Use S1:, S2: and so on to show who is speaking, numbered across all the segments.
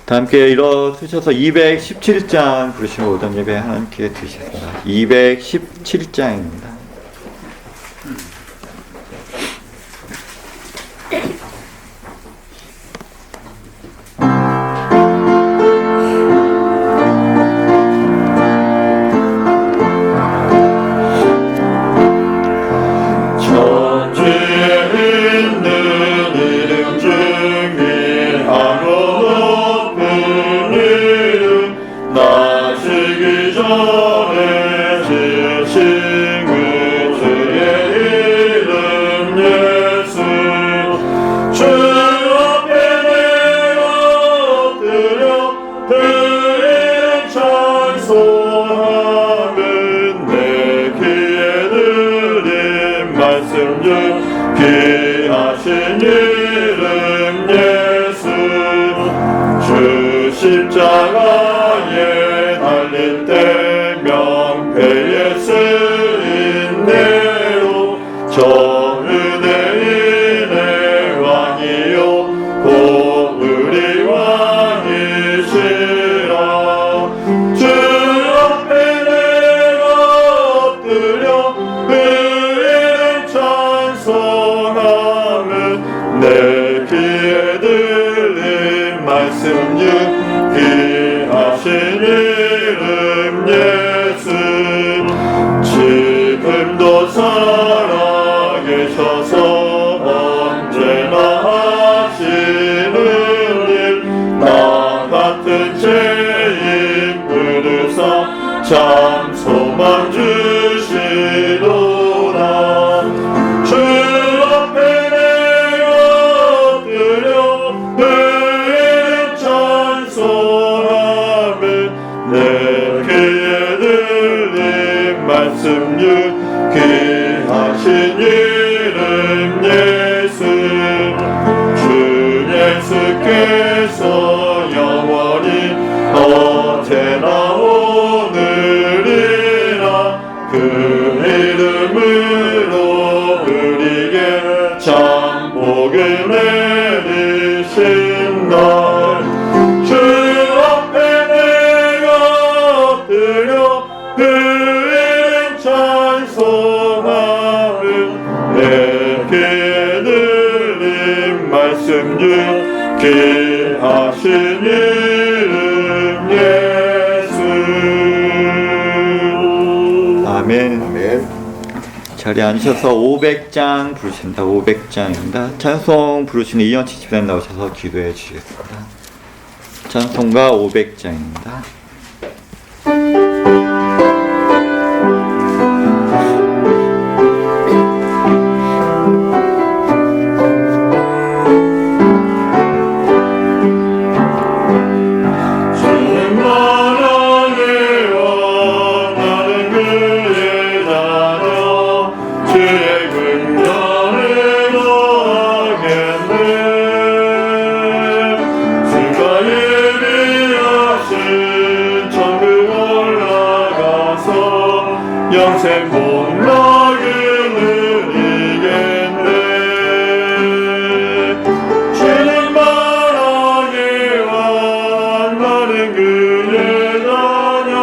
S1: 다 함께 일어서셔서 217장 부르시면 오던 예배 함께 드시겠습니다. 217장입니다.
S2: 십자가에 달릴 때 명패에 쓰인 대로 전의대인의 왕이요 곧 우리 왕이시라. 주 앞에 내가 엎드려 그 이름 찬송하면 내 귀에 들린 말씀 중 귀하신 이름 예수 지금도 살아계셔서 언제나 하시는 일 나 같은 죄인 부르사 참 소망 주시도다. 주 앞에 내가 엎드려 그 이름 찬송하면 내 귀에 들린 말씀 중 귀하신 이름 예수 주 예수께서 영원히 언제나 오늘이라 그 이름으로 우리에게 참 복을 내리신 날 주 앞에 내가 엎드려 그 이름 찬송하면 내 귀에 들린 말씀 중 귀하신 이름 예수.
S1: 아멘. 자리에 앉으셔서 500장 부르신다. 500장입니다. 찬송 부르시는 이현치 집사님 나오셔서 기도해 주시겠습니다. 찬송가 500장입니다.
S2: 영생 복락을 누리겠네. 주님 바라기와 나는 그의 자녀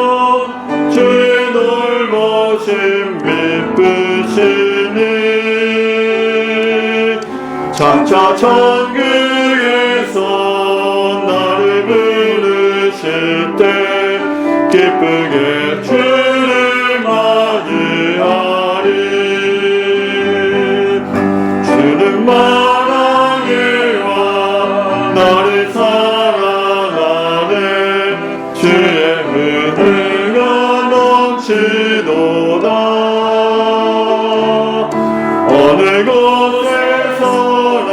S2: 주의 돌보심 미쁘시니 장차 천국에서 나를 부르실 때 기쁘게 주를 맞이하리. 주는 만왕이와 나를 사랑하네. 주의 은혜가 넘치도다. 어느 곳에서나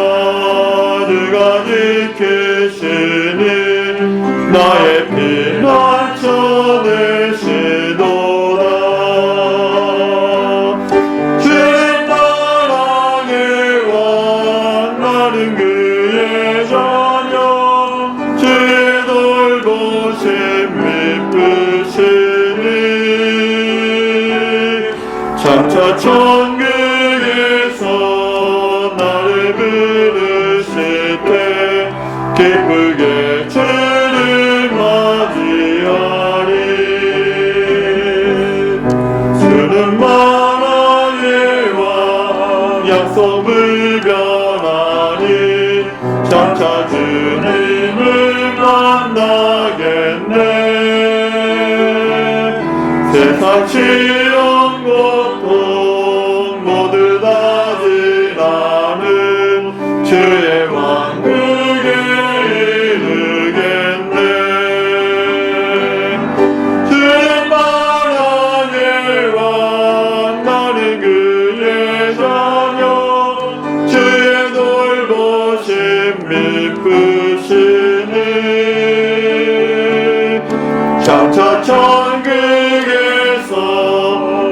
S2: 주가 지키시니 나의 피난처 되시도다. 장차 천국에서 나를 부르실 때 기쁘게 주를 시험 고통 모두 다 지나는 주의 왕국에 이르겠네. 주의 말하길 왕 나는 그의 자녀 주의 돌보심 미쁘시니 장차 천국에서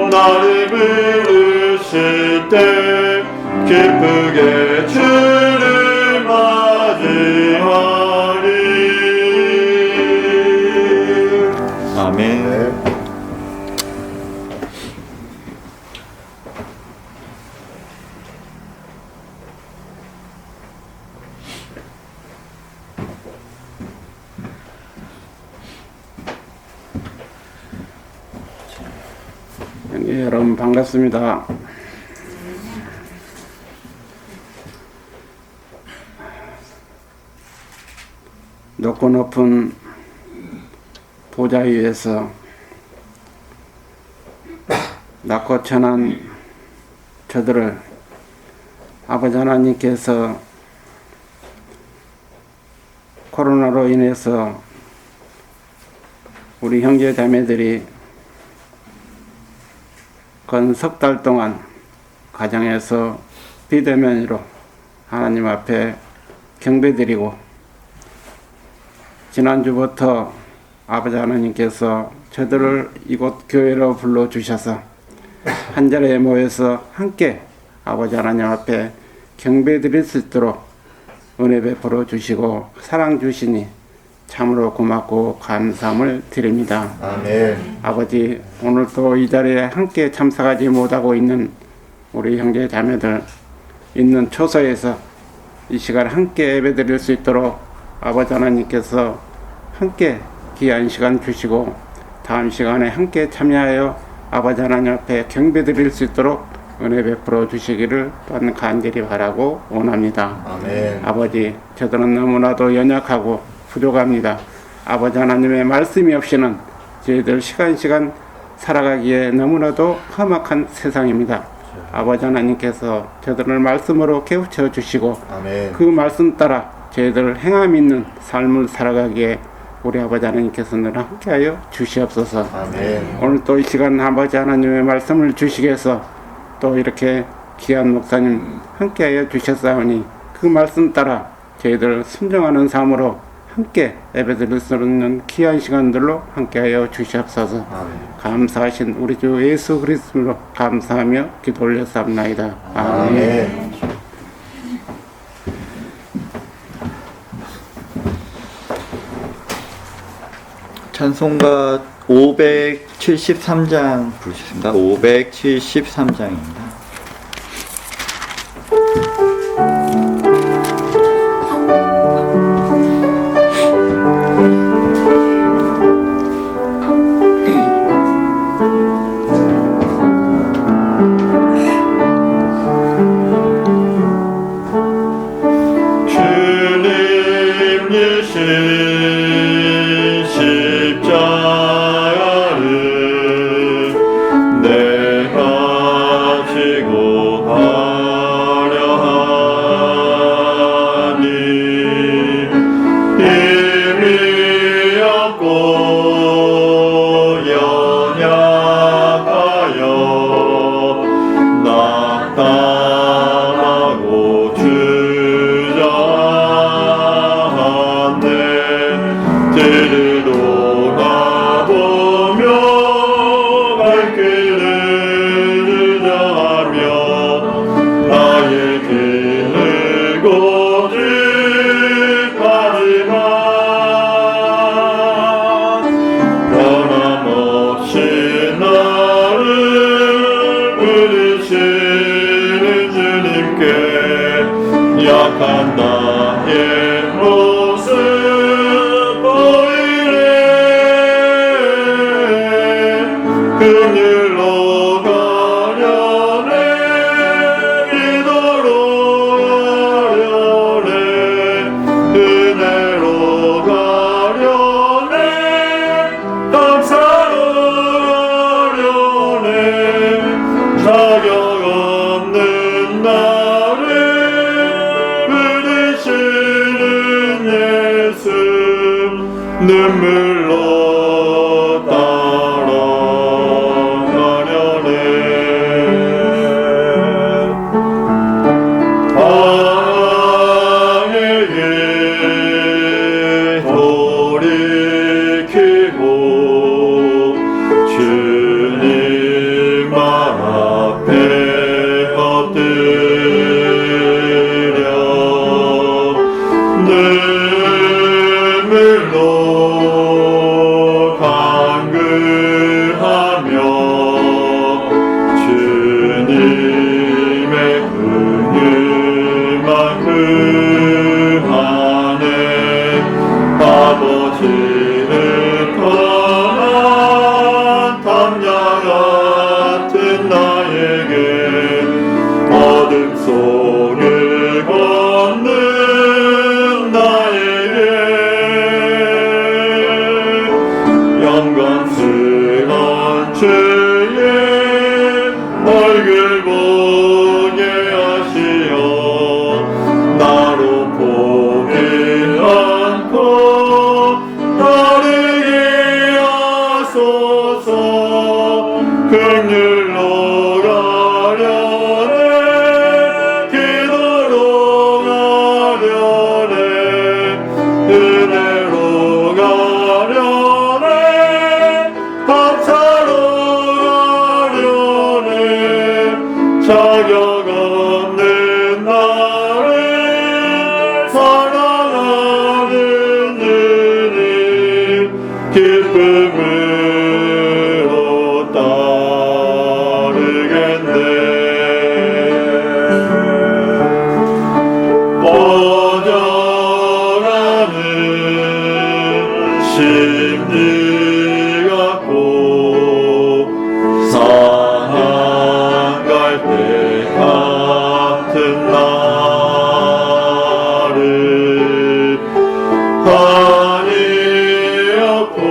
S2: 나를 부르실 때 기쁘게 주를 맞이하리.
S1: 아멘.
S3: 예, 여러분 반갑습니다. 높고 높은 보좌 위에서 낮고 천한 저들을 아버지 하나님께서 코로나로 인해서 우리 형제 자매들이 건 석 달 동안 가정에서 비대면으로 하나님 앞에 경배드리고 지난주부터 아버지 하나님께서 저들을 이곳 교회로 불러주셔서 한 자리에 모여서 함께 아버지 하나님 앞에 경배드릴 수 있도록 은혜 베풀어 주시고 사랑 주시니 참으로 고맙고 감사함을 드립니다.
S2: 아멘.
S3: 아버지, 오늘도 이 자리에 함께 참석하지 못하고 있는 우리 형제 자매들 있는 초소에서 이 시간 함께 예배드릴 수 있도록 아버지 하나님께서 함께 귀한 시간 주시고 다음 시간에 함께 참여하여 아버지 하나님 앞에 경배드릴 수 있도록 은혜 베풀어 주시기를 또한 간절히 바라고 원합니다.
S2: 아멘.
S3: 아버지, 저들은 너무나도 연약하고 부족합니다. 아버지 하나님의 말씀이 없이는 저희들 시간 살아가기에 너무나도 험악한 세상입니다. 아버지 하나님께서 저들을 말씀으로 깨우쳐 주시고
S2: 아멘.
S3: 그 말씀 따라 저희들 행함 있는 삶을 살아가기에 우리 아버지 하나님께서 늘 함께하여 주시옵소서.
S2: 아멘.
S3: 오늘 또 이 시간 아버지 하나님의 말씀을 주시기 위해서 또 이렇게 귀한 목사님 함께하여 주셨사오니 그 말씀 따라 저희들 순종하는 삶으로 함께 예배드릴 수 있는 귀한 시간들로 함께하여 주시옵소서.
S2: 아멘.
S3: 감사하신 우리 주 예수 그리스도로 감사하며 기도 올렸사옵나이다. 아멘.
S2: 아멘.
S1: 찬송가 573장 부르셨습니다. 573장입니다.
S2: 약한 나의 모습 보이네. 그늘로 가려네. 기도로 가려네. 은혜로 가려네. 감사로 가려네. 눈물로 따라가려네 방해에 돌이키고 주님 말 앞에 엎드려 눈물로 간구하며 주님의 은혜만 구하네 아버지는 떠난 담야 같은 나에게 어둠 속을 걷는 나에게 영광스러운 주의 얼굴 보게 하시어 나로 보게 않고 따르게 하소서 긍휼로 가려네 기도로 가려네 은혜로 가려네 감사로 가려네 자격 없는 나를 사랑하는 주님 기쁨으로 따르겠네 뻗어가는 심지 같고 상한 갈대 같은 나를 한이 없고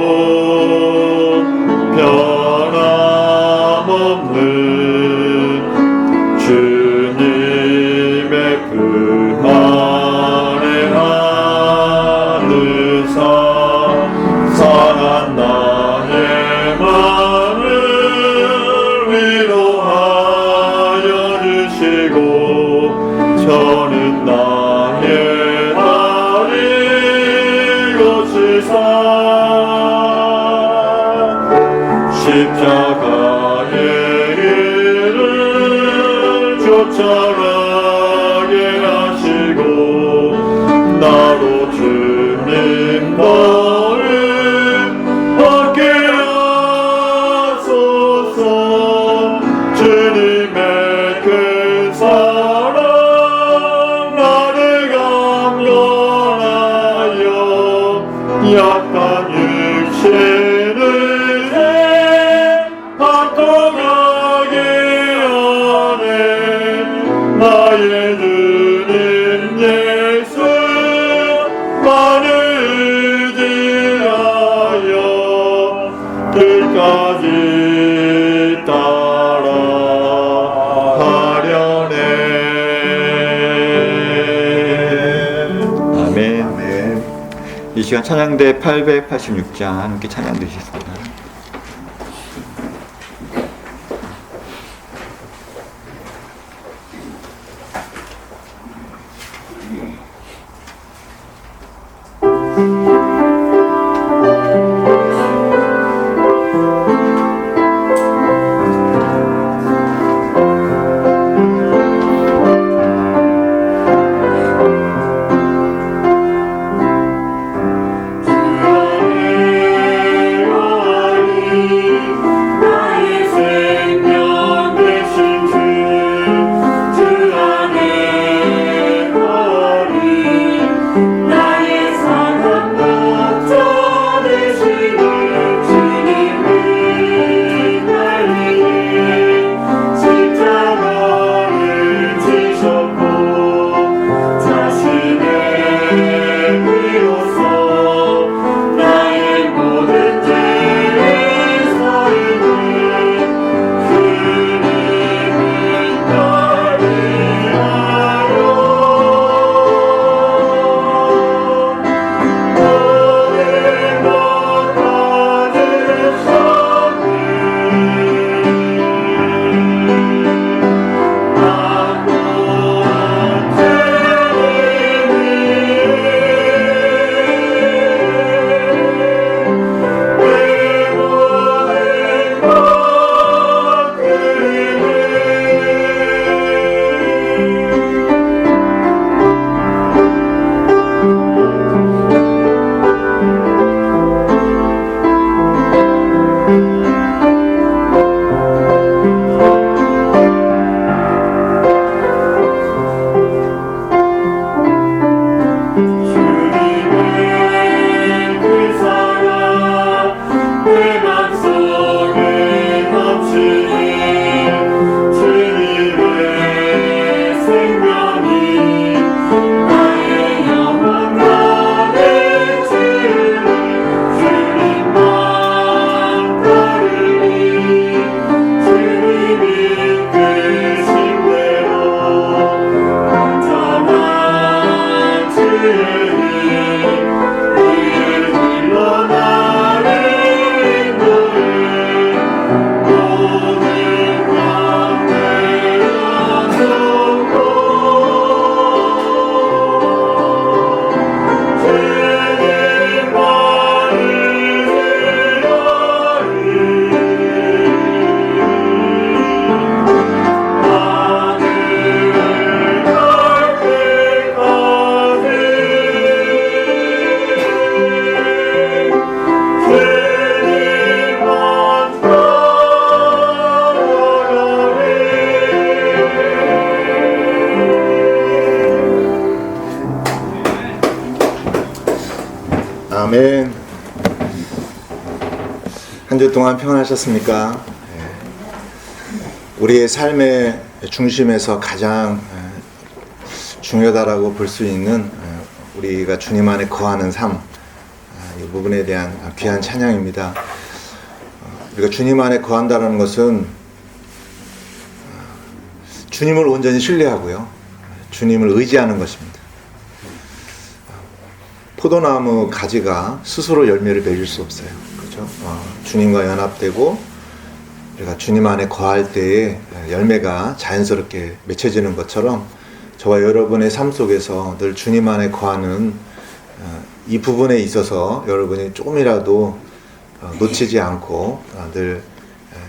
S2: 변함없는 주님의 그 안에 하늘사 상한 나의 마음을 위로하여 주시고 저는 나의 다리 고치사 십자가의 길을 쫓아가게 하시고 나로 주님 너를 얻게 하소서 주님의 큰 사랑 나를 강건하여 약한 육신을 합동하게 하네 나의 주님 예수 나를 의지하여 끝까지 따라하려네
S1: 아멘. 이 시간 찬양대 886장 함께 찬양 드리겠습니다.
S2: 주의
S4: 아멘. 한 주 동안 평안하셨습니까? 우리의 삶의 중심에서 가장 중요하다라고 볼 수 있는 우리가 주님 안에 거하는 삶, 이 부분에 대한 귀한 찬양입니다. 우리가 주님 안에 거한다는 것은 주님을 온전히 신뢰하고요, 주님을 의지하는 것입니다. 포도나무 가지가 스스로 열매를 맺을 수 없어요. 그렇죠? 주님과 연합되고 우리가 주님 안에 거할 때에 열매가 자연스럽게 맺혀지는 것처럼 저와 여러분의 삶 속에서 늘 주님 안에 거하는 이 부분에 있어서 여러분이 조금이라도 놓치지 않고 늘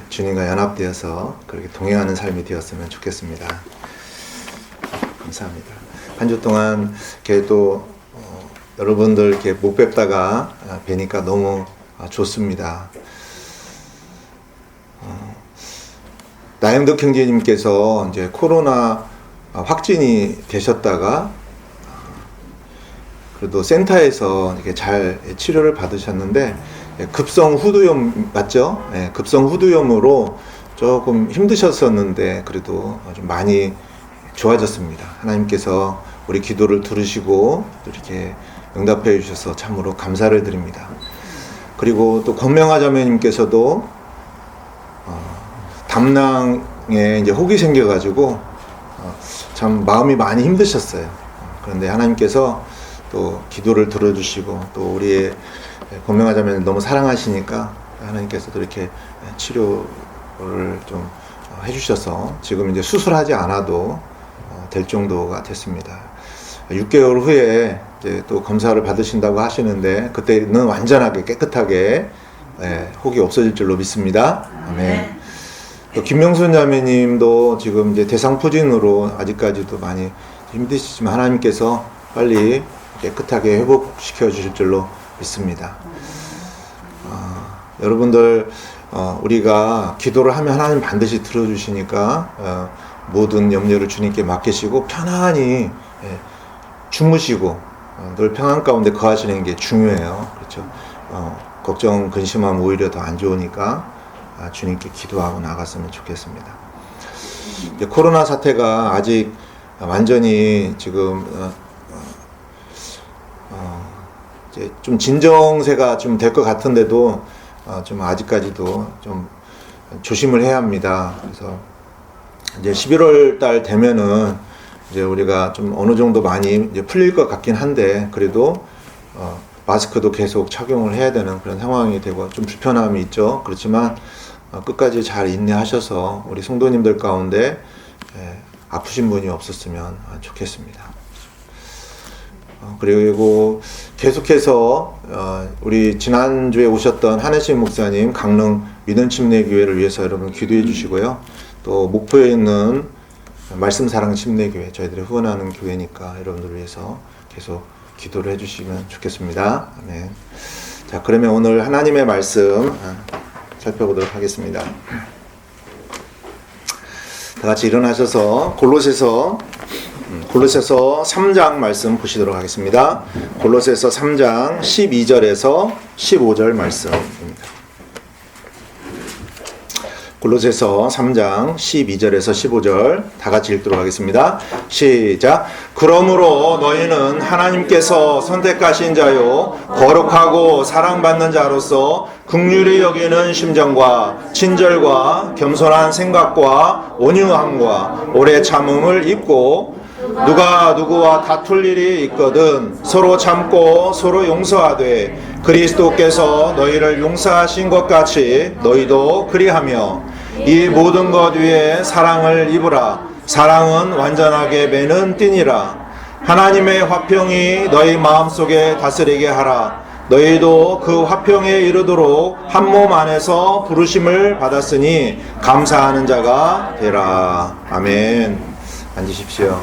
S4: 주님과 연합되어서 그렇게 동행하는 삶이 되었으면 좋겠습니다. 감사합니다. 한 주 동안 이렇게 또 여러분들 이렇게 못 뵙다가 뵈니까 너무 좋습니다. 나영덕 형제님께서 이제 코로나 확진이 되셨다가 그래도 센터에서 이렇게 잘 치료를 받으셨는데 급성 후두염 맞죠? 네, 급성 후두염으로 조금 힘드셨었는데 그래도 좀 많이 좋아졌습니다. 하나님께서 우리 기도를 들으시고 이렇게 응답해 주셔서 참으로 감사를 드립니다. 그리고 또 권명하 자매님께서도 담낭에 이제 혹이 생겨가지고 참 마음이 많이 힘드셨어요. 그런데 하나님께서 또 기도를 들어주시고 또 우리의 권명하 자매를 너무 사랑하시니까 하나님께서도 이렇게 치료를 좀 해주셔서 지금 이제 수술하지 않아도 될 정도가 됐습니다. 6개월 후에 이제 또 검사를 받으신다고 하시는데 그때는 완전하게 깨끗하게 혹이 없어질 줄로 믿습니다. 아멘. 또 김명순 자매님도 지금 이제 대상포진으로 아직까지도 많이 힘드시지만 하나님께서 빨리 깨끗하게 회복시켜 주실 줄로 믿습니다. 여러분들 우리가 기도를 하면 하나님 반드시 들어주시니까 모든 염려를 주님께 맡기시고 편안히 주무시고 늘 평안 가운데 거하시는 게 중요해요. 그렇죠? 걱정, 근심하면 오히려 더 안 좋으니까 주님께 기도하고 나갔으면 좋겠습니다. 이제 코로나 사태가 아직 완전히 지금 이제 좀 진정세가 좀 될 것 같은데도 좀 아직까지도 좀 조심을 해야 합니다. 그래서 이제 11월 달 되면은 이제 우리가 좀 어느 정도 많이 이제 풀릴 것 같긴 한데 그래도 마스크도 계속 착용을 해야 되는 그런 상황이 되고 좀 불편함이 있죠. 그렇지만 끝까지 잘 인내하셔서 우리 성도님들 가운데 아프신 분이 없었으면 좋겠습니다. 그리고 계속해서 우리 지난주에 오셨던 한혜신 목사님 강릉 믿음침례교회를 위해서 여러분 기도해 주시고요. 또 목포에 있는 말씀사랑 침례교회 저희들이 후원하는 교회니까 여러분들을 위해서 계속 기도를 해주시면 좋겠습니다. 아멘. 자, 그러면 오늘 하나님의 말씀 살펴보도록 하겠습니다. 다 같이 일어나셔서 골로새서 3장 말씀 보시도록 하겠습니다. 골로새서 3장 12절에서 15절 말씀입니다. 골로새서 3장 12절에서 15절 다 같이 읽도록 하겠습니다. 시작. 그러므로 너희는 하나님께서 선택하신 자요 거룩하고 사랑받는 자로서 긍휼히 여기는 심정과 친절과 겸손한 생각과 온유함과 오래 참음을 입고 누가 누구와 다툴 일이 있거든 서로 참고 서로 용서하되 그리스도께서 너희를 용서하신 것 같이 너희도 그리하며 이 모든 것 위에 사랑을 입으라. 사랑은 완전하게 매는 띠니라. 하나님의 화평이 너희 마음속에 다스리게 하라. 너희도 그 화평에 이르도록 한 몸 안에서 부르심을 받았으니 감사하는 자가 되라. 아멘. 앉으십시오.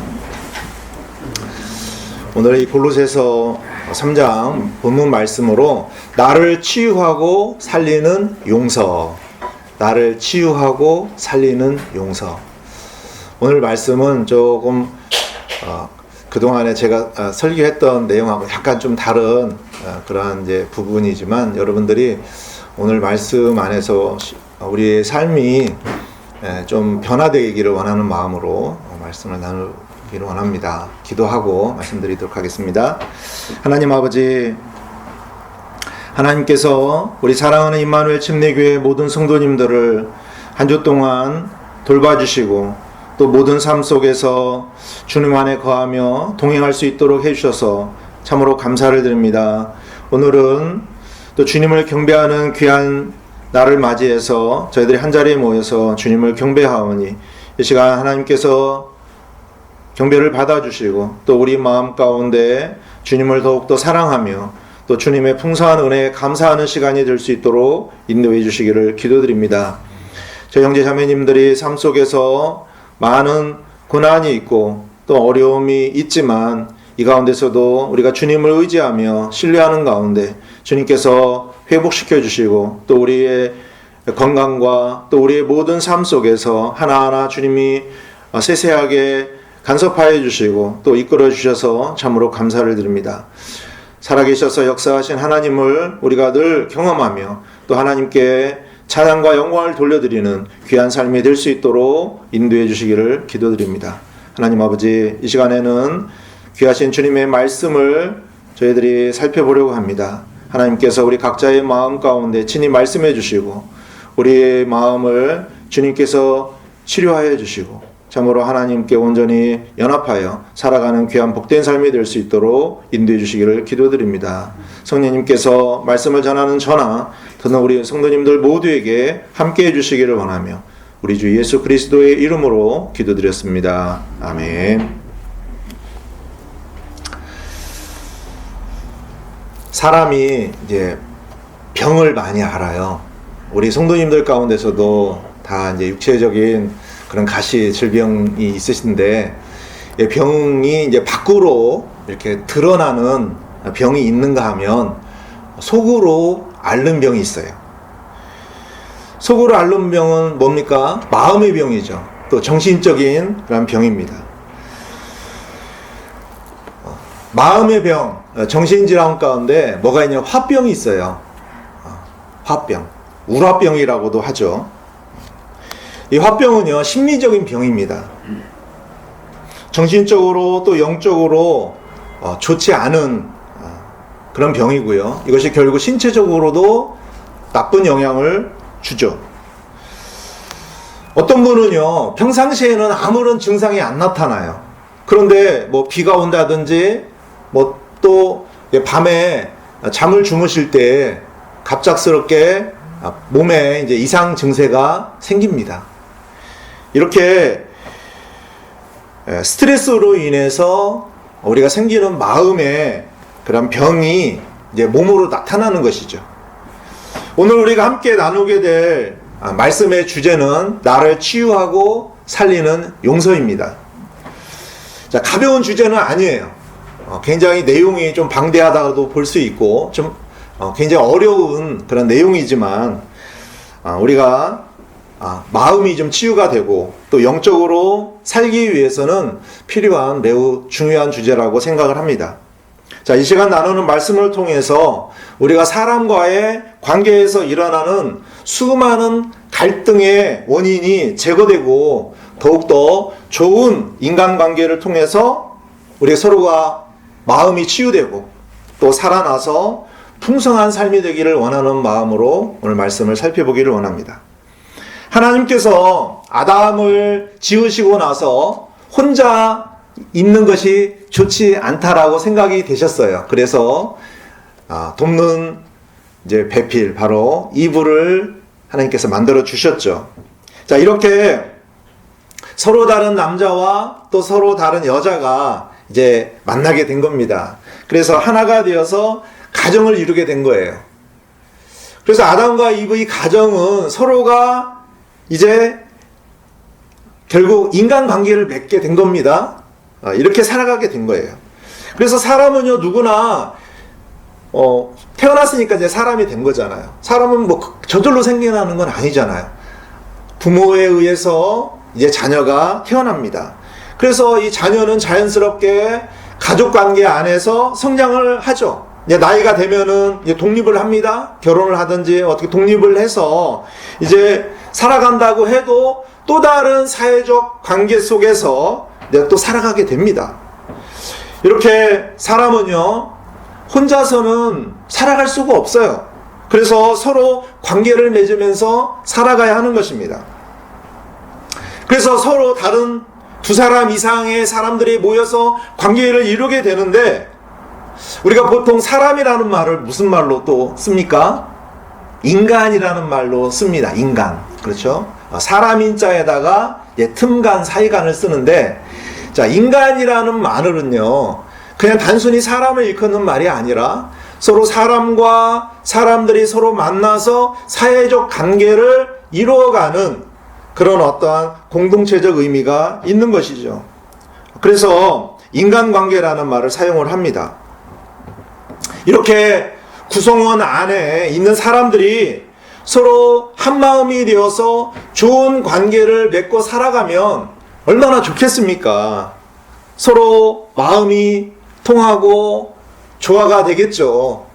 S4: 오늘 이 골로새서 3장 본문 말씀으로 나를 치유하고 살리는 용서, 나를 치유하고 살리는 용서. 오늘 말씀은 조금 그동안에 제가 설교했던 내용하고 약간 좀 다른 그러한 이제 부분이지만 여러분들이 오늘 말씀 안에서 우리의 삶이 좀 변화되기를 원하는 마음으로 말씀을 나누기를 원합니다. 기도하고 말씀드리도록 하겠습니다. 하나님 아버지, 하나님께서 우리 사랑하는 임마누엘 침례교회 모든 성도님들을 한 주 동안 돌봐주시고 또 모든 삶 속에서 주님 안에 거하며 동행할 수 있도록 해주셔서 참으로 감사를 드립니다. 오늘은 또 주님을 경배하는 귀한 날을 맞이해서 저희들이 한자리에 모여서 주님을 경배하오니 이 시간 하나님께서 경배를 받아주시고 또 우리 마음 가운데 주님을 더욱더 사랑하며 또 주님의 풍성한 은혜에 감사하는 시간이 될 수 있도록 인도해 주시기를 기도드립니다. 저희 형제 자매님들이 삶 속에서 많은 고난이 있고 또 어려움이 있지만 이 가운데서도 우리가 주님을 의지하며 신뢰하는 가운데 주님께서 회복시켜 주시고 또 우리의 건강과 또 우리의 모든 삶 속에서 하나하나 주님이 세세하게 간섭하여 주시고 또 이끌어 주셔서 참으로 감사를 드립니다. 살아계셔서 역사하신 하나님을 우리가 늘 경험하며 또 하나님께 찬양과 영광을 돌려드리는 귀한 삶이 될 수 있도록 인도해 주시기를 기도드립니다. 하나님 아버지, 이 시간에는 귀하신 주님의 말씀을 저희들이 살펴보려고 합니다. 하나님께서 우리 각자의 마음 가운데 친히 말씀해 주시고 우리의 마음을 주님께서 치료하여 주시고 참으로 하나님께 온전히 연합하여 살아가는 귀한 복된 삶이 될 수 있도록 인도해 주시기를 기도드립니다. 성령님께서 말씀을 전하는 저나 듣는 우리 성도님들 모두에게 함께해 주시기를 원하며 우리 주 예수 그리스도의 이름으로 기도드렸습니다. 아멘. 사람이 이제 병을 많이 알아요. 우리 성도님들 가운데서도 다 이제 육체적인 그런 가시 질병이 있으신데 병이 이제 밖으로 이렇게 드러나는 병이 있는가 하면 속으로 앓는 병이 있어요. 속으로 앓는 병은 뭡니까? 마음의 병이죠. 또 정신적인 그런 병입니다. 마음의 병, 정신질환 가운데 뭐가 있냐면 화병이 있어요. 화병, 우라병이라고도 하죠. 이 화병은요, 심리적인 병입니다. 정신적으로 또 영적으로 좋지 않은 그런 병이고요. 이것이 결국 신체적으로도 나쁜 영향을 주죠. 어떤 분은요, 평상시에는 아무런 증상이 안 나타나요. 그런데 뭐 비가 온다든지 뭐 또 밤에 잠을 주무실 때 갑작스럽게 몸에 이제 이상 증세가 생깁니다. 이렇게 스트레스로 인해서 우리가 생기는 마음의 그런 병이 이제 몸으로 나타나는 것이죠. 오늘 우리가 함께 나누게 될 말씀의 주제는 나를 치유하고 살리는 용서입니다. 자, 가벼운 주제는 아니에요. 굉장히 내용이 좀 방대하다고도 볼 수 있고 좀 굉장히 어려운 그런 내용이지만 우리가 마음이 좀 치유가 되고 또 영적으로 살기 위해서는 필요한 매우 중요한 주제라고 생각을 합니다. 자, 이 시간 나누는 말씀을 통해서 우리가 사람과의 관계에서 일어나는 수많은 갈등의 원인이 제거되고 더욱더 좋은 인간관계를 통해서 우리 서로가 마음이 치유되고 또 살아나서 풍성한 삶이 되기를 원하는 마음으로 오늘 말씀을 살펴보기를 원합니다. 하나님께서 아담을 지으시고 나서 혼자 있는 것이 좋지 않다라고 생각이 되셨어요. 그래서 돕는 이제 배필, 바로 이브를 하나님께서 만들어 주셨죠. 자, 이렇게 서로 다른 남자와 또 서로 다른 여자가 이제 만나게 된 겁니다. 그래서 하나가 되어서 가정을 이루게 된 거예요. 그래서 아담과 이브의 가정은 서로가 이제 결국 인간관계를 맺게 된 겁니다. 이렇게 살아가게 된 거예요. 그래서 사람은요, 누구나 태어났으니까 이제 사람이 된 거잖아요. 사람은 뭐 저절로 생겨나는 건 아니잖아요. 부모에 의해서 이제 자녀가 태어납니다. 그래서 이 자녀는 자연스럽게 가족 관계 안에서 성장을 하죠. 이제 나이가 되면은 이제 독립을 합니다. 결혼을 하든지 어떻게 독립을 해서 이제 살아간다고 해도 또 다른 사회적 관계 속에서 내가 또 살아가게 됩니다. 이렇게 사람은요, 혼자서는 살아갈 수가 없어요. 그래서 서로 관계를 맺으면서 살아가야 하는 것입니다. 그래서 서로 다른 두 사람 이상의 사람들이 모여서 관계를 이루게 되는데, 우리가 보통 사람이라는 말을 무슨 말로 또 씁니까? 인간이라는 말로 씁니다. 인간. 그렇죠? 사람인자에다가 틈간 사이간을 쓰는데, 자, 인간이라는 말은요, 그냥 단순히 사람을 일컫는 말이 아니라 서로 사람과 사람들이 서로 만나서 사회적 관계를 이루어가는 그런 어떠한 공동체적 의미가 있는 것이죠. 그래서 인간관계라는 말을 사용을 합니다. 이렇게 구성원 안에 있는 사람들이 서로 한마음이 되어서 좋은 관계를 맺고 살아가면 얼마나 좋겠습니까? 서로 마음이 통하고 조화가 되겠죠.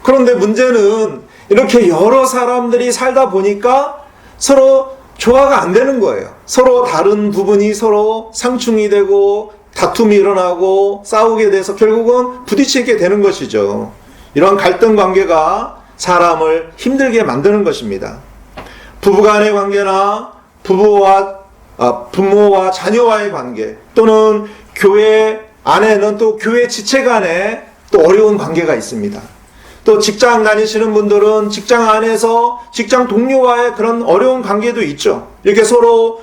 S4: 그런데 문제는 이렇게 여러 사람들이 살다 보니까 서로 조화가 안 되는 거예요. 서로 다른 부분이 서로 상충이 되고 다툼이 일어나고 싸우게 돼서 결국은 부딪히게 되는 것이죠. 이런 갈등 관계가 사람을 힘들게 만드는 것입니다. 부부간의 관계나 부모와 자녀와의 관계, 또는 교회 안에는 또 교회 지체 간에 또 어려운 관계가 있습니다. 또 직장 다니시는 분들은 직장 안에서 직장 동료와의 그런 어려운 관계도 있죠. 이렇게 서로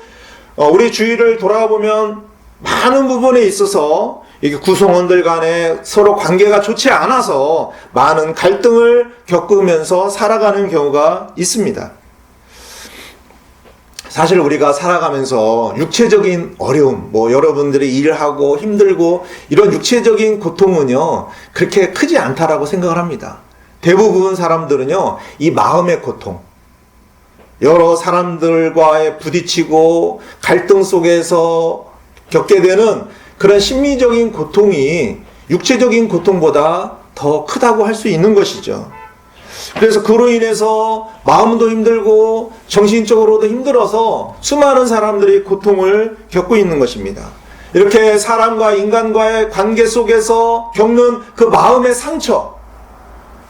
S4: 우리 주위를 돌아보면 많은 부분에 있어서 이게 구성원들 간에 서로 관계가 좋지 않아서 많은 갈등을 겪으면서 살아가는 경우가 있습니다. 사실 우리가 살아가면서 육체적인 어려움, 여러분들이 일하고 힘들고 이런 육체적인 고통은요, 그렇게 크지 않다라고 생각을 합니다. 대부분 사람들은요, 이 마음의 고통, 여러 사람들과의 부딪히고 갈등 속에서 겪게 되는 그런 심리적인 고통이 육체적인 고통보다 더 크다고 할 수 있는 것이죠. 그래서 그로 인해서 마음도 힘들고 정신적으로도 힘들어서 수많은 사람들이 고통을 겪고 있는 것입니다. 이렇게 사람과 인간과의 관계 속에서 겪는 그 마음의 상처,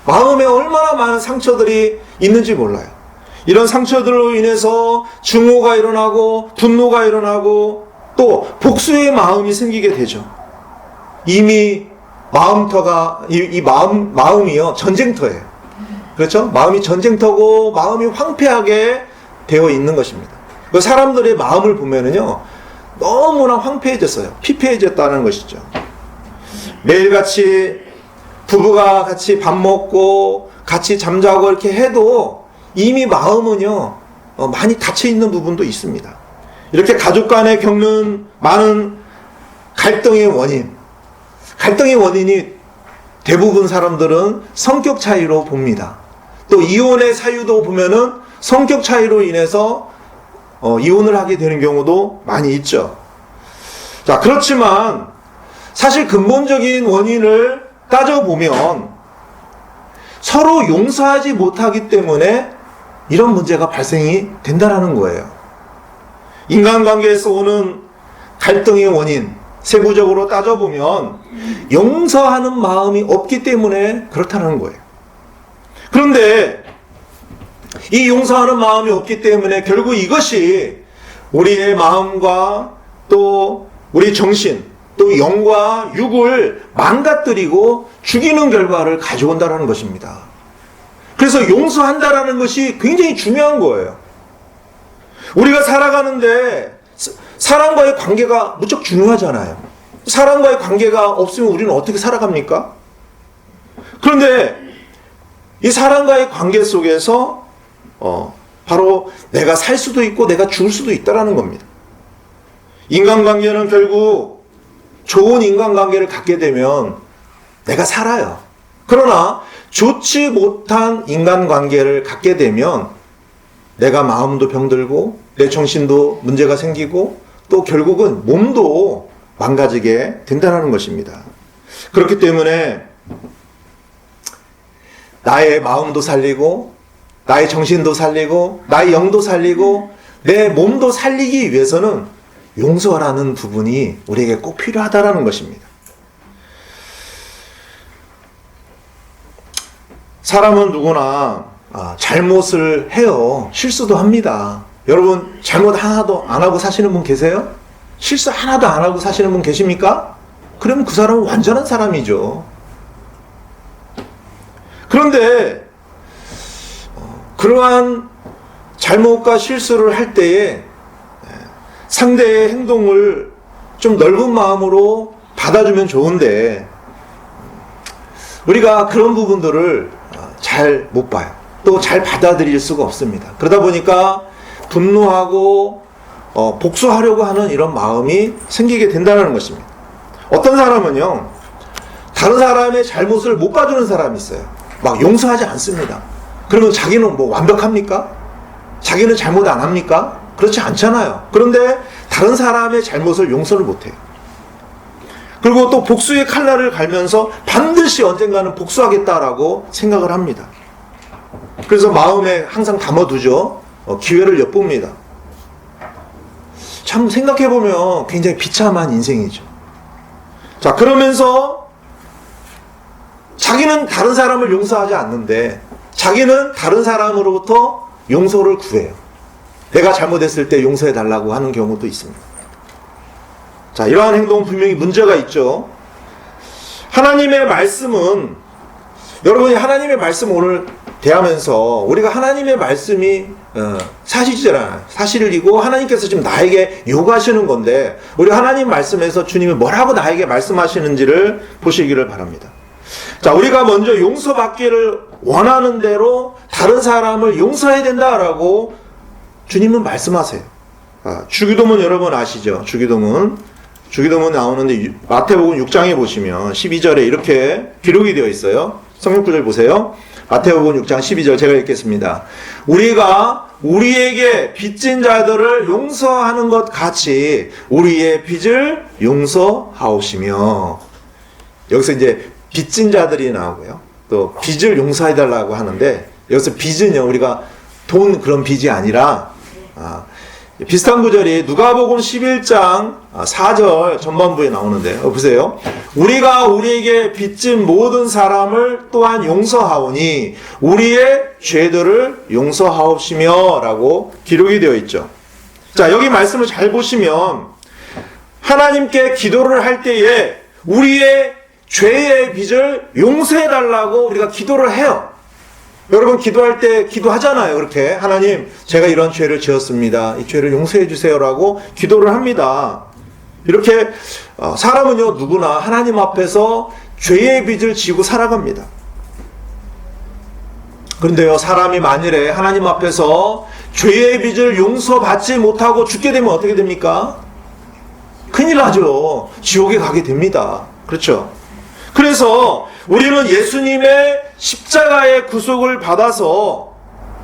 S4: 마음에 얼마나 많은 상처들이 있는지 몰라요. 이런 상처들로 인해서 증오가 일어나고 분노가 일어나고 또 복수의 마음이 생기게 되죠. 이미 마음이요, 전쟁터예요. 그렇죠? 마음이 전쟁터고 마음이 황폐하게 되어 있는 것입니다. 그 사람들의 마음을 보면은요, 너무나 황폐해졌어요. 피폐해졌다는 것이죠. 매일같이 부부가 같이 밥 먹고 같이 잠자고 이렇게 해도 이미 마음은요, 많이 닫혀 있는 부분도 있습니다. 이렇게 가족 간에 겪는 많은 갈등의 원인이 대부분 사람들은 성격 차이로 봅니다. 또 이혼의 사유도 보면은 성격 차이로 인해서 이혼을 하게 되는 경우도 많이 있죠. 자, 그렇지만 사실 근본적인 원인을 따져보면 서로 용서하지 못하기 때문에 이런 문제가 발생이 된다는 거예요. 인간관계에서 오는 갈등의 원인, 세부적으로 따져보면 용서하는 마음이 없기 때문에 그렇다는 거예요. 그런데 이 용서하는 마음이 없기 때문에 결국 이것이 우리의 마음과 또 우리 정신, 또 영과 육을 망가뜨리고 죽이는 결과를 가져온다는 것입니다. 그래서 용서한다라는 것이 굉장히 중요한 거예요. 우리가 살아가는데 사람과의 관계가 무척 중요하잖아요. 사람과의 관계가 없으면 우리는 어떻게 살아갑니까? 그런데 이 사람과의 관계 속에서 바로 내가 살 수도 있고 내가 죽을 수도 있다는 겁니다. 인간관계는 결국 좋은 인간관계를 갖게 되면 내가 살아요. 그러나 좋지 못한 인간관계를 갖게 되면 내가 마음도 병들고 내 정신도 문제가 생기고 또 결국은 몸도 망가지게 된다는 것입니다. 그렇기 때문에 나의 마음도 살리고 나의 정신도 살리고 나의 영도 살리고 내 몸도 살리기 위해서는 용서라는 부분이 우리에게 꼭 필요하다라는 것입니다. 사람은 누구나 잘못을 해요. 실수도 합니다. 여러분 잘못 하나도 안 하고 사시는 분 계세요? 실수 하나도 안 하고 사시는 분 계십니까? 그러면 그 사람은 완전한 사람이죠. 그런데 그러한 잘못과 실수를 할 때에 상대의 행동을 좀 넓은 마음으로 받아주면 좋은데 우리가 그런 부분들을 잘 못 봐요. 또 잘 받아들일 수가 없습니다. 그러다 보니까 분노하고 복수하려고 하는 이런 마음이 생기게 된다는 것입니다. 어떤 사람은요, 다른 사람의 잘못을 못 봐주는 사람이 있어요. 막 용서하지 않습니다. 그러면 자기는 뭐 완벽합니까? 자기는 잘못 안 합니까? 그렇지 않잖아요. 그런데 다른 사람의 잘못을 용서를 못해요. 그리고 또 복수의 칼날을 갈면서 반드시 언젠가는 복수하겠다라고 생각을 합니다. 그래서 마음에 항상 담아두죠. 기회를 엿봅니다. 참 생각해보면 굉장히 비참한 인생이죠. 자, 그러면서 자기는 다른 사람을 용서하지 않는데 자기는 다른 사람으로부터 용서를 구해요. 내가 잘못했을 때 용서해달라고 하는 경우도 있습니다. 자, 이러한 행동은 분명히 문제가 있죠. 하나님의 말씀은, 여러분이 하나님의 말씀 오늘 대하면서 우리가 하나님의 말씀이 사실이잖아요. 사실이고 하나님께서 지금 나에게 요구하시는 건데 우리 하나님 말씀에서 주님이 뭐라고 나에게 말씀하시는지를 보시기를 바랍니다. 자, 우리가 먼저 용서받기를 원하는 대로 다른 사람을 용서해야 된다라고 주님은 말씀하세요. 주기도문 여러분 아시죠? 주기도문 나오는데 마태복음 6장에 보시면 12절에 이렇게 기록이 되어 있어요. 성경 구절 보세요. 마태복음 6장 12절 제가 읽겠습니다. 우리가 우리에게 빚진 자들을 용서하는 것 같이 우리의 빚을 용서하옵시며. 여기서 이제 빚진 자들이 나오고요. 또 빚을 용서해달라고 하는데 여기서 빚은요, 우리가 돈 그런 빚이 아니라 비슷한 구절이 누가복음 11장 4절 전반부에 나오는데 보세요. 우리가 우리에게 빚진 모든 사람을 또한 용서하오니 우리의 죄들을 용서하옵시며 라고 기록이 되어 있죠. 자, 여기 말씀을 잘 보시면 하나님께 기도를 할 때에 우리의 죄의 빚을 용서해달라고 우리가 기도를 해요. 여러분 기도할 때 기도하잖아요. 그렇게 하나님 제가 이런 죄를 지었습니다. 이 죄를 용서해 주세요라고 기도를 합니다. 이렇게 사람은요 누구나 하나님 앞에서 죄의 빚을 지고 살아갑니다. 그런데요 사람이 만일에 하나님 앞에서 죄의 빚을 용서받지 못하고 죽게 되면 어떻게 됩니까? 큰일 나죠. 지옥에 가게 됩니다. 그렇죠? 그래서 우리는 예수님의 십자가의 구속을 받아서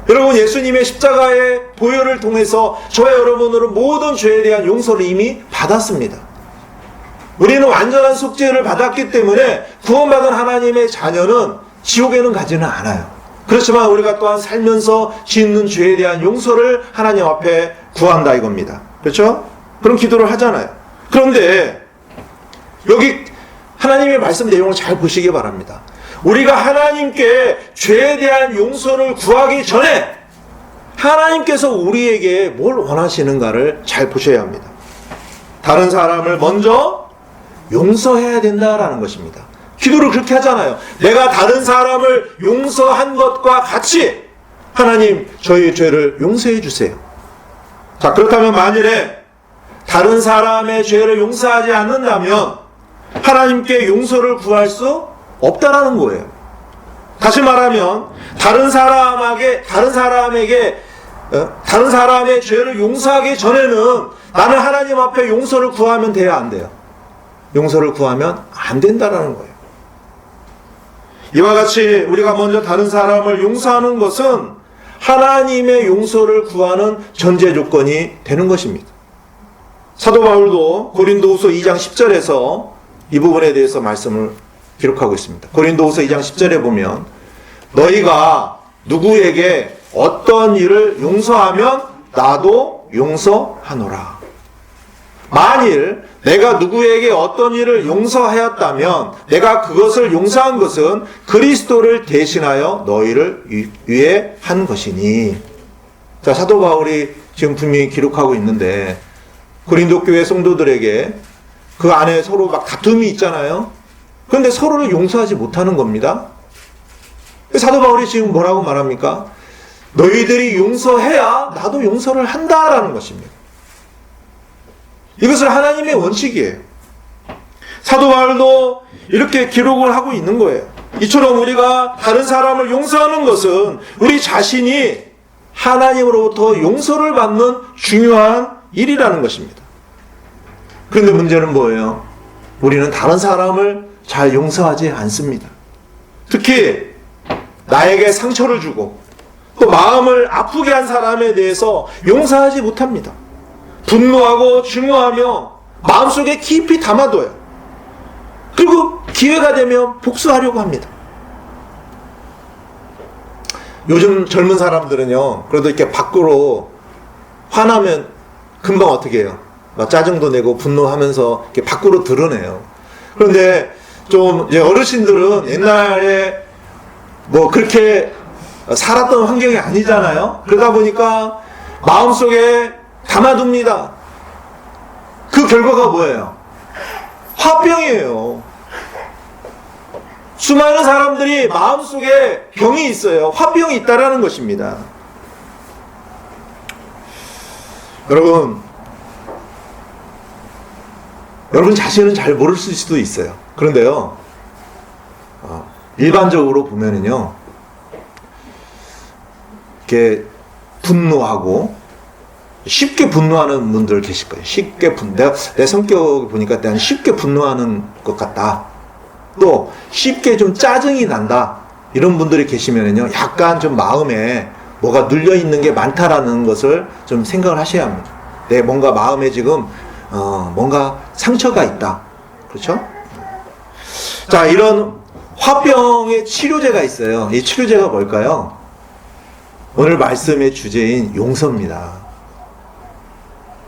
S4: 여러분 예수님의 십자가의 보혈을 통해서 저와 여러분들은 모든 죄에 대한 용서를 이미 받았습니다. 우리는 완전한 속죄를 받았기 때문에 구원받은 하나님의 자녀는 지옥에는 가지는 않아요. 그렇지만 우리가 또한 살면서 짓는 죄에 대한 용서를 하나님 앞에 구한다 이겁니다. 그렇죠? 그런 기도를 하잖아요. 그런데 여기 하나님의 말씀 내용을 잘 보시기 바랍니다. 우리가 하나님께 죄에 대한 용서를 구하기 전에 하나님께서 우리에게 뭘 원하시는가를 잘 보셔야 합니다. 다른 사람을 먼저 용서해야 된다라는 것입니다. 기도를 그렇게 하잖아요. 내가 다른 사람을 용서한 것과 같이 하나님 저희의 죄를 용서해 주세요. 자, 그렇다면 만일에 다른 사람의 죄를 용서하지 않는다면 하나님께 용서를 구할 수 없다라는 거예요. 다시 말하면 다른 사람의 죄를 용서하기 전에는 나는 하나님 앞에 용서를 구하면 돼야 안 돼요. 용서를 구하면 안 된다라는 거예요. 이와 같이 우리가 먼저 다른 사람을 용서하는 것은 하나님의 용서를 구하는 전제 조건이 되는 것입니다. 사도 바울도 고린도후서 2장 10절에서 이 부분에 대해서 말씀을 기록하고 있습니다. 고린도후서 2장 10절에 보면 너희가 누구에게 어떤 일을 용서하면 나도 용서하노라. 만일 내가 누구에게 어떤 일을 용서하였다면 내가 그것을 용서한 것은 그리스도를 대신하여 너희를 위해 한 것이니. 자, 사도 바울이 지금 분명히 기록하고 있는데 고린도 교회 성도들에게 그 안에 서로 막 다툼이 있잖아요. 그런데 서로를 용서하지 못하는 겁니다. 사도 바울이 지금 뭐라고 말합니까? 너희들이 용서해야 나도 용서를 한다라는 것입니다. 이것은 하나님의 원칙이에요. 사도 바울도 이렇게 기록을 하고 있는 거예요. 이처럼 우리가 다른 사람을 용서하는 것은 우리 자신이 하나님으로부터 용서를 받는 중요한 일이라는 것입니다. 그런데 문제는 뭐예요? 우리는 다른 사람을 잘 용서하지 않습니다. 특히 나에게 상처를 주고 또 마음을 아프게 한 사람에 대해서 용서하지 못합니다. 분노하고 증오하며 마음속에 깊이 담아둬요. 그리고 기회가 되면 복수하려고 합니다. 요즘 젊은 사람들은요, 그래도 이렇게 밖으로 화나면 금방 어떻게 해요? 막 짜증도 내고 분노하면서 이렇게 밖으로 드러내요. 그런데 좀 이제 어르신들은 옛날에 뭐 그렇게 살았던 환경이 아니잖아요. 그러다 보니까 마음속에 담아둡니다. 그 결과가 뭐예요? 화병이에요. 수많은 사람들이 마음속에 병이 있어요. 화병이 있다라는 것입니다. 여러분 자신은 잘 모를 수도 있어요. 그런데요, 일반적으로 보면은요, 이렇게 분노하고 쉽게 분노하는 분들 계실 거예요. 내 성격 보니까 내가 쉽게 분노하는 것 같다. 또 쉽게 좀 짜증이 난다. 이런 분들이 계시면은요, 약간 좀 마음에 뭐가 눌려 있는 게 많다라는 것을 좀 생각을 하셔야 합니다. 내 뭔가 마음에 지금 뭔가 상처가 있다. 그렇죠? 자, 이런 화병의 치료제가 있어요. 이 치료제가 뭘까요? 오늘 말씀의 주제인 용서입니다.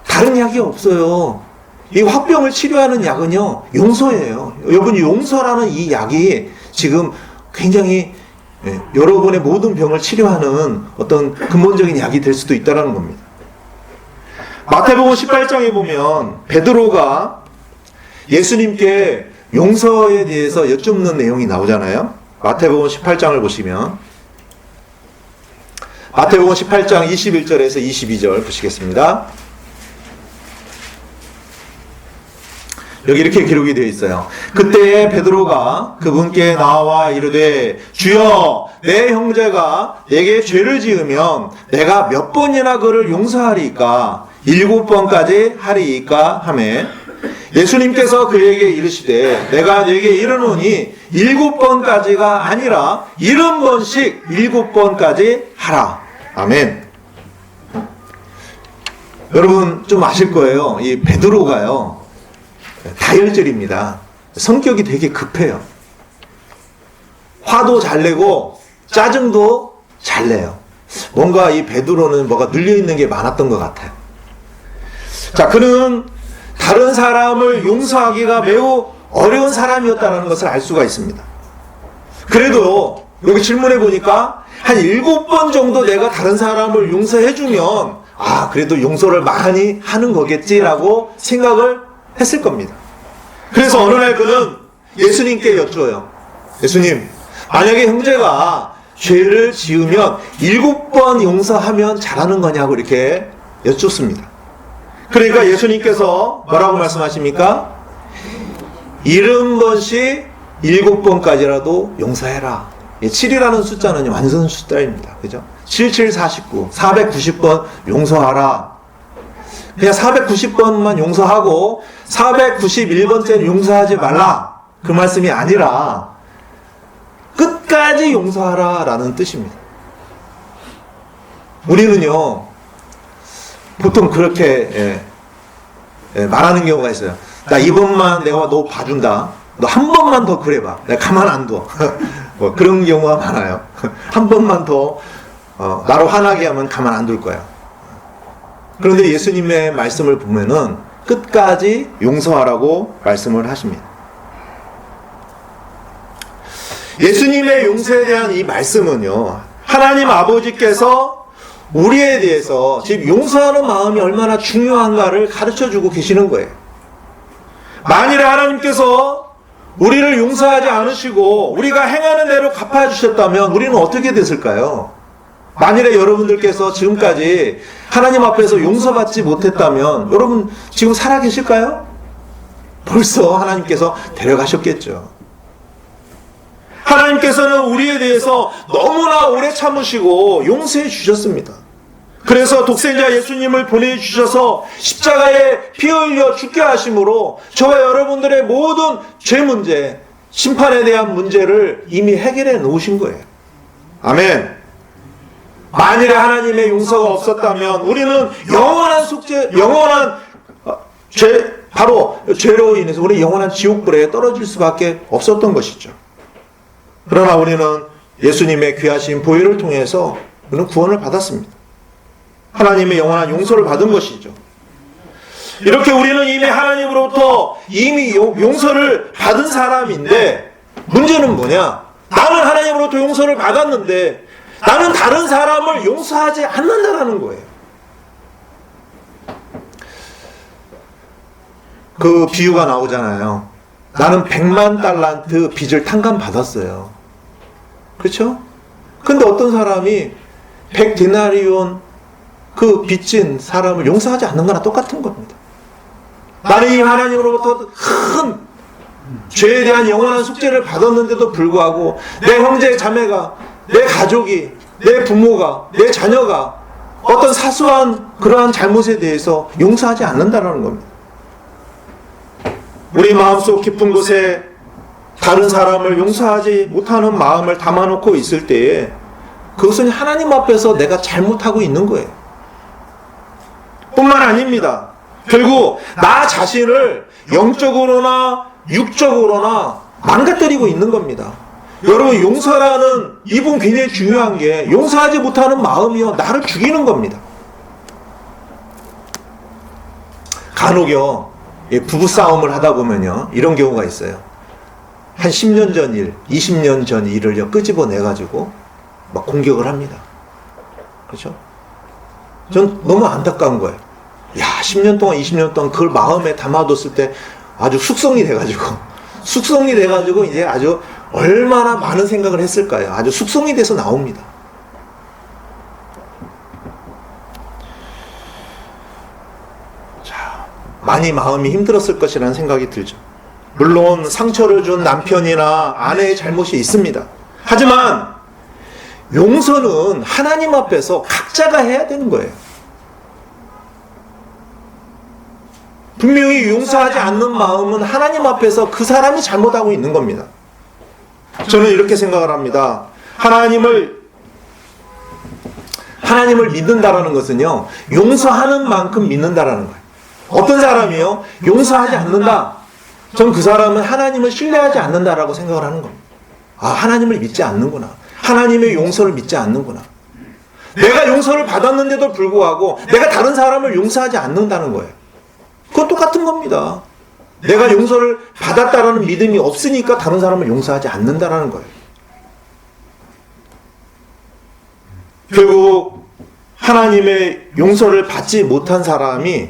S4: 다른 약이 없어요. 이 화병을 치료하는 약은요, 용서예요. 여러분, 용서라는 이 약이 지금 굉장히 여러분의 모든 병을 치료하는 어떤 근본적인 약이 될 수도 있다는 겁니다. 마태복음 18장에 보면 베드로가 예수님께 용서에 대해서 여쭙는 내용이 나오잖아요. 마태복음 18장을 보시면 마태복음 18장 21절에서 22절 보시겠습니다. 여기 이렇게 기록이 되어 있어요. 그때 베드로가 그분께 나와 이르되 주여, 내 형제가 내게 죄를 지으면 내가 몇 번이나 그를 용서하리이까? 7번까지 하리이까? 하매 예수님께서 그에게 이르시되 내가 네게 이르노니 7번까지가 아니라 70번씩 7번까지 하라. 아멘. 여러분 좀 아실 거예요. 이 베드로가요, 다혈질입니다. 성격이 되게 급해요. 화도 잘 내고 짜증도 잘 내요. 뭔가 이 베드로는 뭐가 눌려있는 게 많았던 것 같아요. 자, 그는 다른 사람을 용서하기가 매우 어려운 사람이었다는 것을 알 수가 있습니다. 그래도 여기 질문해 보니까 한 7번 정도 내가 다른 사람을 용서해주면 그래도 용서를 많이 하는 거겠지라고 생각을 했을 겁니다. 그래서 어느 날 그는 예수님께 여쭈어요. 예수님, 만약에 형제가 죄를 지으면 7번 용서하면 잘하는 거냐고 이렇게 여쭙습니다. 그러니까 예수님께서 뭐라고 말씀하십니까? 70번씩 7번까지라도 용서해라. 7이라는 숫자는 완전 숫자입니다. 그죠? 77, 49, 490번 용서하라. 그냥 490번만 용서하고 491번째는 용서하지 말라. 그 말씀이 아니라 끝까지 용서하라 라는 뜻입니다. 우리는요, 보통 그렇게 말하는 경우가 있어요. 나 이번만 내가 너 봐준다. 너 한 번만 더 그래봐. 내가 가만 안 둬. 뭐 그런 경우가 많아요. 한 번만 더 나로 화나게 하면 가만 안 둘 거야. 그런데 예수님의 말씀을 보면은 끝까지 용서하라고 말씀을 하십니다. 예수님의 용서에 대한 이 말씀은요, 하나님 아버지께서 우리에 대해서 즉 용서하는 마음이 얼마나 중요한가를 가르쳐주고 계시는 거예요. 만일에 하나님께서 우리를 용서하지 않으시고 우리가 행하는 대로 갚아주셨다면 우리는 어떻게 됐을까요? 만일에 여러분들께서 지금까지 하나님 앞에서 용서받지 못했다면 여러분 지금 살아계실까요? 벌써 하나님께서 데려가셨겠죠. 하나님께서는 우리에 대해서 너무나 오래 참으시고 용서해 주셨습니다. 그래서 독생자 예수님을 보내주셔서 십자가에 피 흘려 죽게 하심으로 저와 여러분들의 모든 죄 문제, 심판에 대한 문제를 이미 해결해 놓으신 거예요. 아멘. 만일에 하나님의 용서가 없었다면 우리는 영원한 속죄, 영원한 바로 죄로 인해서 우리 영원한 지옥불에 떨어질 수밖에 없었던 것이죠. 그러나 우리는 예수님의 귀하신 보혈을 통해서 우리는 구원을 받았습니다. 하나님의 영원한 용서를 받은 것이죠. 이렇게 우리는 이미 하나님으로부터 이미 용서를 받은 사람인데 문제는 뭐냐? 나는 하나님으로부터 용서를 받았는데 나는 다른 사람을 용서하지 않는다라는 거예요. 그 비유가 나오잖아요. 나는 100만 달란트 빚을 탕감받았어요. 그렇죠? 근데 어떤 사람이 100데나리온 그 빚진 사람을 용서하지 않는 거나 똑같은 겁니다. 나는 이 하나님으로부터 큰 죄에 대한 영원한 숙제를 받았는데도 불구하고 내 형제 자매가, 내 가족이, 내 부모가, 내 자녀가 어떤 사소한 그러한 잘못에 대해서 용서하지 않는다는 겁니다. 우리 마음속 깊은 곳에 다른 사람을 용서하지 못하는 마음을 담아놓고 있을 때에 그것은 하나님 앞에서 내가 잘못하고 있는 거예요. 뿐만 아닙니다. 결국 나 자신을 영적으로나 육적으로나 망가뜨리고 있는 겁니다. 여러분, 용서라는 이 부분 굉장히 중요한 게 용서하지 못하는 마음이요 나를 죽이는 겁니다. 간혹요 부부싸움을 하다 보면요 이런 경우가 있어요. 한 10년 전 일, 20년 전 일을요 끄집어내가지고 막 공격을 합니다. 그렇죠? 전 너무 안타까운 거예요. 야, 10년 동안 20년 동안 그걸 마음에 담아뒀을 때 아주 숙성이 돼가지고 이제 아주 얼마나 많은 생각을 했을까요? 아주 숙성이 돼서 나옵니다. 자, 많이 마음이 힘들었을 것이라는 생각이 들죠. 물론 상처를 준 남편이나 아내의 잘못이 있습니다. 하지만 용서는 하나님 앞에서 각자가 해야 되는 거예요. 분명히 용서하지 않는 마음은 하나님 앞에서 그 사람이 잘못하고 있는 겁니다. 저는 이렇게 생각을 합니다. 하나님을 믿는다라는 것은요, 용서하는 만큼 믿는다라는 거예요. 어떤 사람이요, 용서하지 않는다. 전 그 사람은 하나님을 신뢰하지 않는다라고 생각을 하는 겁니다. 아, 하나님을 믿지 않는구나. 하나님의 용서를 믿지 않는구나. 내가 용서를 받았는데도 불구하고 내가 다른 사람을 용서하지 않는다는 거예요. 그건 똑같은 겁니다. 내가 용서를 받았다라는 믿음이 없으니까 다른 사람을 용서하지 않는다라는 거예요. 결국 하나님의 용서를 받지 못한 사람이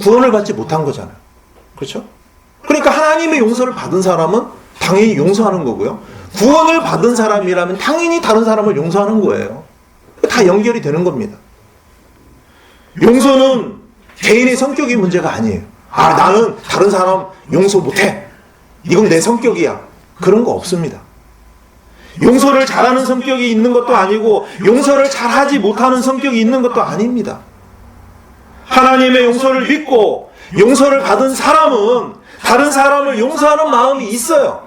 S4: 구원을 받지 못한 거잖아요. 그렇죠? 그러니까 하나님의 용서를 받은 사람은 당연히 용서하는 거고요. 구원을 받은 사람이라면 당연히 다른 사람을 용서하는 거예요. 다 연결이 되는 겁니다. 용서는 개인의 성격이 문제가 아니에요. 아, 나는 다른 사람 용서 못해. 이건 내 성격이야. 그런 거 없습니다. 용서를 잘하는 성격이 있는 것도 아니고 용서를 잘하지 못하는 성격이 있는 것도 아닙니다. 하나님의 용서를 믿고 용서를 받은 사람은 다른 사람을 용서하는 마음이 있어요.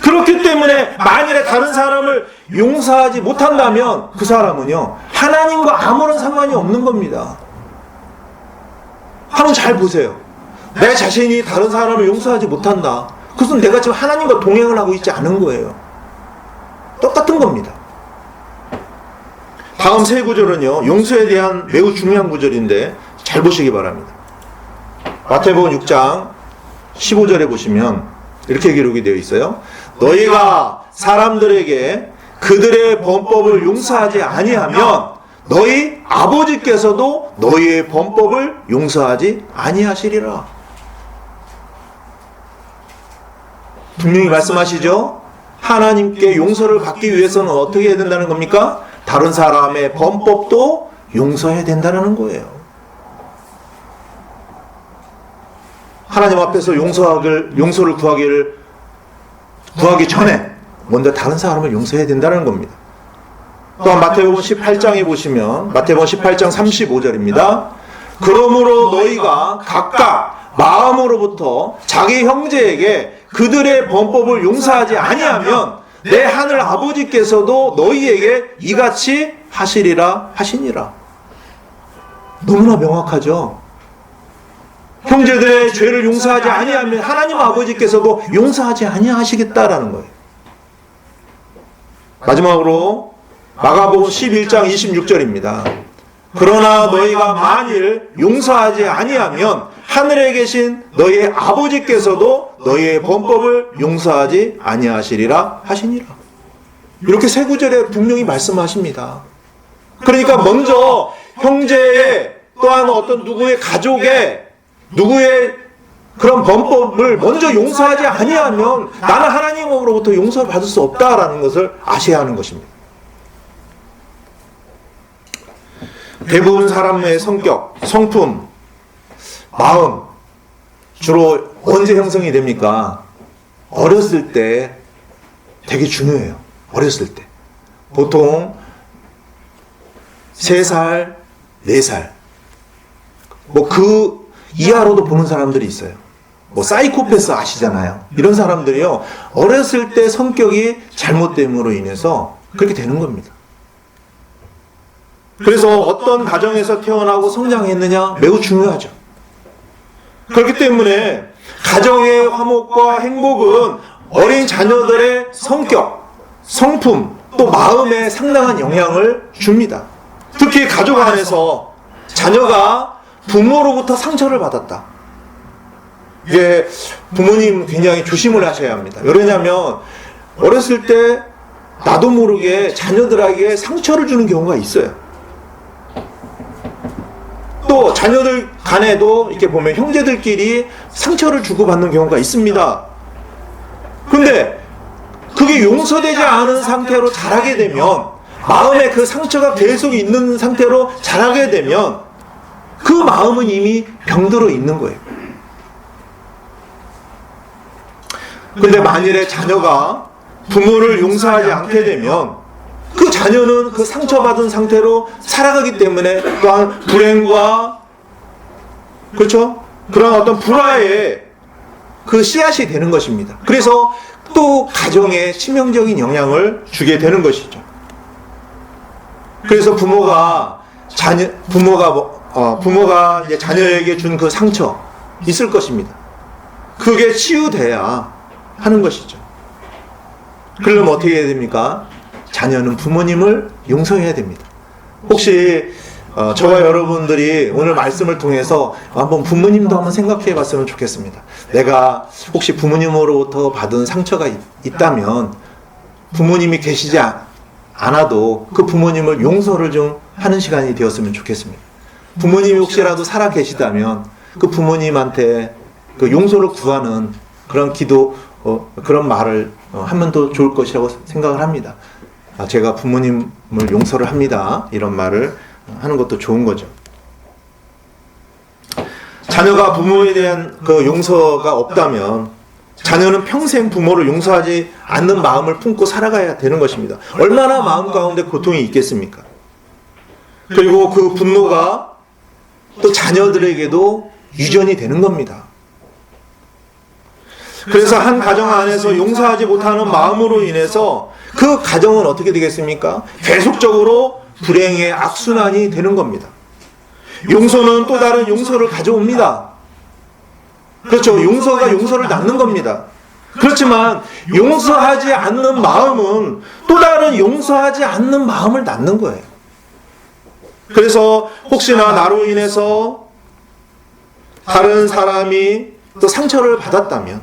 S4: 그렇기 때문에 만일에 다른 사람을 용서하지 못한다면 그 사람은요, 하나님과 아무런 상관이 없는 겁니다. 한번 잘 보세요. 내 자신이 다른 사람을 용서하지 못한다. 그것은 내가 지금 하나님과 동행을 하고 있지 않은 거예요. 똑같은 겁니다. 다음 세 구절은요, 용서에 대한 매우 중요한 구절인데 잘 보시기 바랍니다. 마태복음 6장 15절에 보시면 이렇게 기록이 되어 있어요. 너희가 사람들에게 그들의 범법을 용서하지 아니하면 너희 아버지께서도 너희의 범법을 용서하지 아니하시리라. 분명히 말씀하시죠. 하나님께 용서를 받기 위해서는 어떻게 해야 된다는 겁니까? 다른 사람의 범법도 용서해야 된다는 거예요. 하나님 앞에서 용서를 구하기 전에 먼저 다른 사람을 용서해야 된다는 겁니다. 또한 마태복음 18장에 보시면 마태복음 18장 35절입니다. 그러므로 너희가 각각 마음으로부터 자기 형제에게 그들의 범법을 용서하지 아니하면 내 하늘 아버지께서도 너희에게 이같이 하시리라 하시니라. 너무나 명확하죠. 형제들의 죄를 용서하지 아니하면 하나님 아버지께서도 용서하지 아니하시겠다라는 거예요. 마지막으로 마가복음 11장 26절입니다. 그러나 너희가 만일 용서하지 아니하면 하늘에 계신 너희의 아버지께서도 너희의 범법을 용서하지 아니하시리라 하시니라. 이렇게 세 구절에 분명히 말씀하십니다. 그러니까 먼저 형제의 또한 어떤 누구의 가족의 누구의 그런 범법을 먼저 용서하지 아니하면 나는 하나님으로부터 용서를 받을 수 없다라는 것을 아셔야 하는 것입니다. 대부분 사람의 성격, 성품, 마음 주로 언제 형성이 됩니까? 어렸을 때 되게 중요해요. 어렸을 때. 보통 3살, 4살 뭐 그 이하로도 보는 사람들이 있어요. 뭐 사이코패스 아시잖아요. 이런 사람들이요, 어렸을 때 성격이 잘못됨으로 인해서 그렇게 되는 겁니다. 그래서 어떤 가정에서 태어나고 성장했느냐 매우 중요하죠. 그렇기 때문에 가정의 화목과 행복은 어린 자녀들의 성격, 성품, 또 마음에 상당한 영향을 줍니다. 특히 가족 안에서 자녀가 부모로부터 상처를 받았다. 이게 부모님 굉장히 조심을 하셔야 합니다. 왜냐하면 어렸을 때 나도 모르게 자녀들에게 상처를 주는 경우가 있어요. 또 자녀들 간에도 이렇게 보면 형제들끼리 상처를 주고받는 경우가 있습니다. 근데 그게 용서되지 않은 상태로 자라게 되면, 마음에 그 상처가 계속 있는 상태로 자라게 되면 그 마음은 이미 병들어 있는 거예요. 근데 만일에 자녀가 부모를 용서하지 않게 되면 그 자녀는 그 상처받은 상태로 살아가기 때문에 또한 불행과, 그렇죠? 그런 어떤 불화의 그 씨앗이 되는 것입니다. 그래서 또 가정에 치명적인 영향을 주게 되는 것이죠. 그래서 부모가 이제 자녀에게 준 그 상처 있을 것입니다. 그게 치유돼야 하는 것이죠. 그러면 어떻게 해야 됩니까? 자녀는 부모님을 용서해야 됩니다. 혹시 저와 여러분들이 오늘 말씀을 통해서 한번 부모님도 한번 생각해 봤으면 좋겠습니다. 내가 혹시 부모님으로부터 받은 상처가 있다면 부모님이 계시지 않아도 그 부모님을 용서를 좀 하는 시간이 되었으면 좋겠습니다. 부모님이 혹시라도 살아 계시다면 그 부모님한테 그 용서를 구하는 그런 기도, 그런 말을 하면 더 좋을 것이라고 생각을 합니다. 제가 부모님을 용서를 합니다. 이런 말을 하는 것도 좋은 거죠. 자녀가 부모에 대한 그 용서가 없다면 자녀는 평생 부모를 용서하지 않는 마음을 품고 살아가야 되는 것입니다. 얼마나 마음 가운데 고통이 있겠습니까? 그리고 그 분노가 또 자녀들에게도 유전이 되는 겁니다. 그래서 한 가정 안에서 용서하지 못하는 마음으로 인해서 그 가정은 어떻게 되겠습니까? 계속적으로 불행의 악순환이 되는 겁니다. 용서는 또 다른 용서를 가져옵니다. 그렇죠. 용서가 용서를 낳는 겁니다. 그렇지만 용서하지 않는 마음은 또 다른 용서하지 않는 마음을 낳는 거예요. 그래서 혹시나 나로 인해서 다른 사람이 또 상처를 받았다면